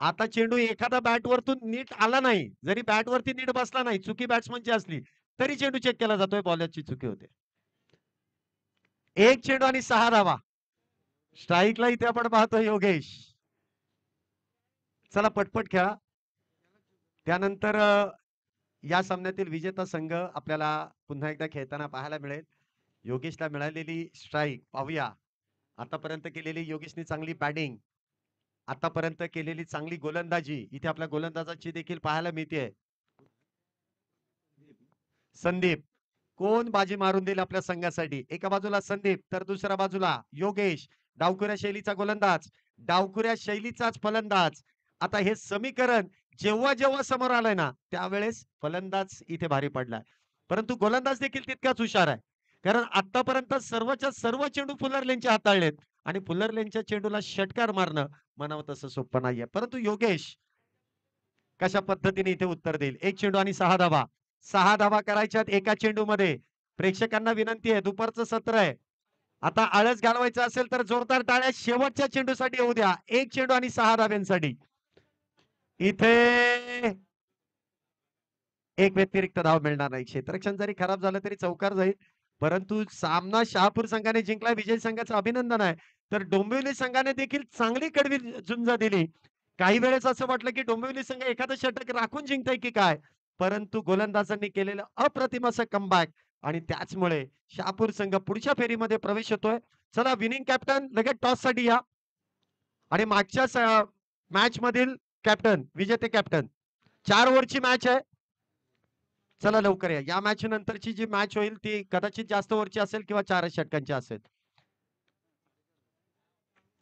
S2: आता चेंडू एखादा बॅटवरतून नीट आला नाही, जरी बॅटवरती नीट बसला नाही, चुकी बॅट्समनची असली तरी चेंडू चेक केला जातोय, बॉलरची चुकी होते. 1 चेंडू आणि 6 धावा. स्ट्राईकला इथे आपण पाहतो योगेश. चला पटपट खेळा. त्यानंतर या सामन्यातील विजेता संघ आपल्याला पुन्हा एकदा खेळताना पाहायला मिळेल. योगेशला मिळालेली स्ट्राईक पाहूया. आतापर्यंत केलेली योगेशने चांगली बॅटिंग, आतापर्यंत केलेली चांगली गोलंदाजी इथे आपल्या गोलंदाजाची देखील पाहायला मिळते. संदीप कोण बाजी मारून देईल आपल्या संघासाठी? एका बाजूला संदीप तर दुसऱ्या बाजूला योगेश. डावखुऱ्या शैलीचा गोलंदाज, डावखुऱ्या शैलीचाच फलंदाज. आता हे समीकरण जेव्हा जेव्हा समोर आलंय ना त्यावेळेस फलंदाज इथे भारी पडलाय, परंतु गोलंदाज देखील तितकाच हुशार आहे. कारण आतापर्यंत सर्वच्या सर्व चेंडू फुलरलेनचे हाताळलेत आणि फुलरलेनच्या चेंडूला षटकार मारणं म्हणावं तसं सोपं नाहीये. परंतु योगेश कशा पद्धतीने इथे उत्तर देईल? एक चेंडू आणि 6 धावा. 6 धावा करायच्यात एका चेंडूमध्ये. प्रेक्षकांना विनंती आहे, दुपारचं सत्र आहे. आता आळस घालवायचा असेल तर जोरदार टाळ्या शेवटच्या चेंडूसाठी होऊ द्या. एक चेंडू आणि 6 धाव्यांसाठी. इथे एक व्यतिरिक्त धाव मिळणार नाही. क्षेत्ररक्षण जरी खराब झालं तरी चौकार जाईल. परंतु सामना शहापूर संघाने जिंकला. विजय संघाचं अभिनंदन आहे. तर डोंबिवली संघाने देखील चांगली कडवी झुंज दिली. काही वेळेस असं वाटलं की डोंबिवली संघ एखादं षटक राखून जिंकताय की काय, परंतु गोलंदाजांनी केलेलं अप्रतिम असं कमबॅक आणि त्याचमुळे शहापूर संघ पुढच्या फेरीमध्ये प्रवेश होतोय. चला विनिंग कॅप्टन लगेच टॉस साठी या आणि मागच्या मॅच मधील कॅप्टन विजेते कॅप्टन 4 ओव्हरची मॅच आहे. चला लवकर या. या मॅच नंतरची जी मॅच होईल ती कदाचित जास्त ओव्हरची असेल किंवा 4 षटकांची असेल.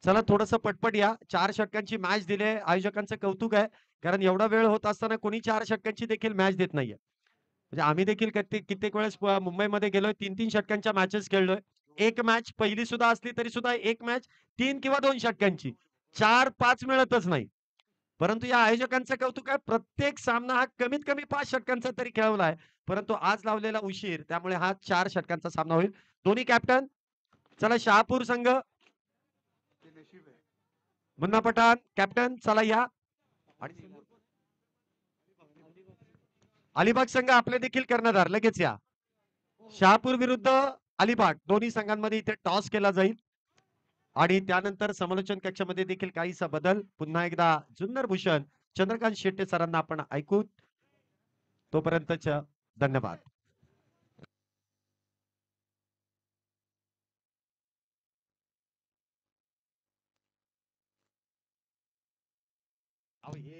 S2: चला थोडस पटपट या. 4 षटकांची मॅच दिली आहे. आयोजकांचं कौतुक आहे. कारण एवढा वेळ होत असताना कोणी 4 षटकांची देखील मॅच देत नाहीये. म्हणजे आम्ही देखील कित्येक वेळेस मुंबईमध्ये गेलोय 3-3 षटकांच्या मॅचेस खेळलोय. एक मॅच पहिली सुद्धा असली तरी सुद्धा एक मॅच 3 किंवा 2 षटकांची. 4-5 मिळतच नाही. परंतु या आयोजकांचं कौतुक आहे. प्रत्येक सामना हा कमीत कमी 5 षटकांचा तरी खेळवलाय. परंतु आज लावलेला उशीर त्यामुळे हा 4 षटकांचा सामना होईल. दोन्ही कॅप्टन चला शहापूर संघ मुन्ना पठाण कॅप्टन चला या. आणि अलिबाग संघ आपले देखील कर्णधार लगेच या. शहापूर विरुद्ध अलिबाग दोन्ही संघांमध्ये इथे टॉस केला जाईल आणि त्यानंतर समालोचन कक्षामध्ये देखील काहीसा बदल. पुन्हा एकदा जुन्नर भूषण चंद्रकांत शेट्टे सरांना आपण ऐकू. तोपर्यंतच धन्यवाद. अहो हे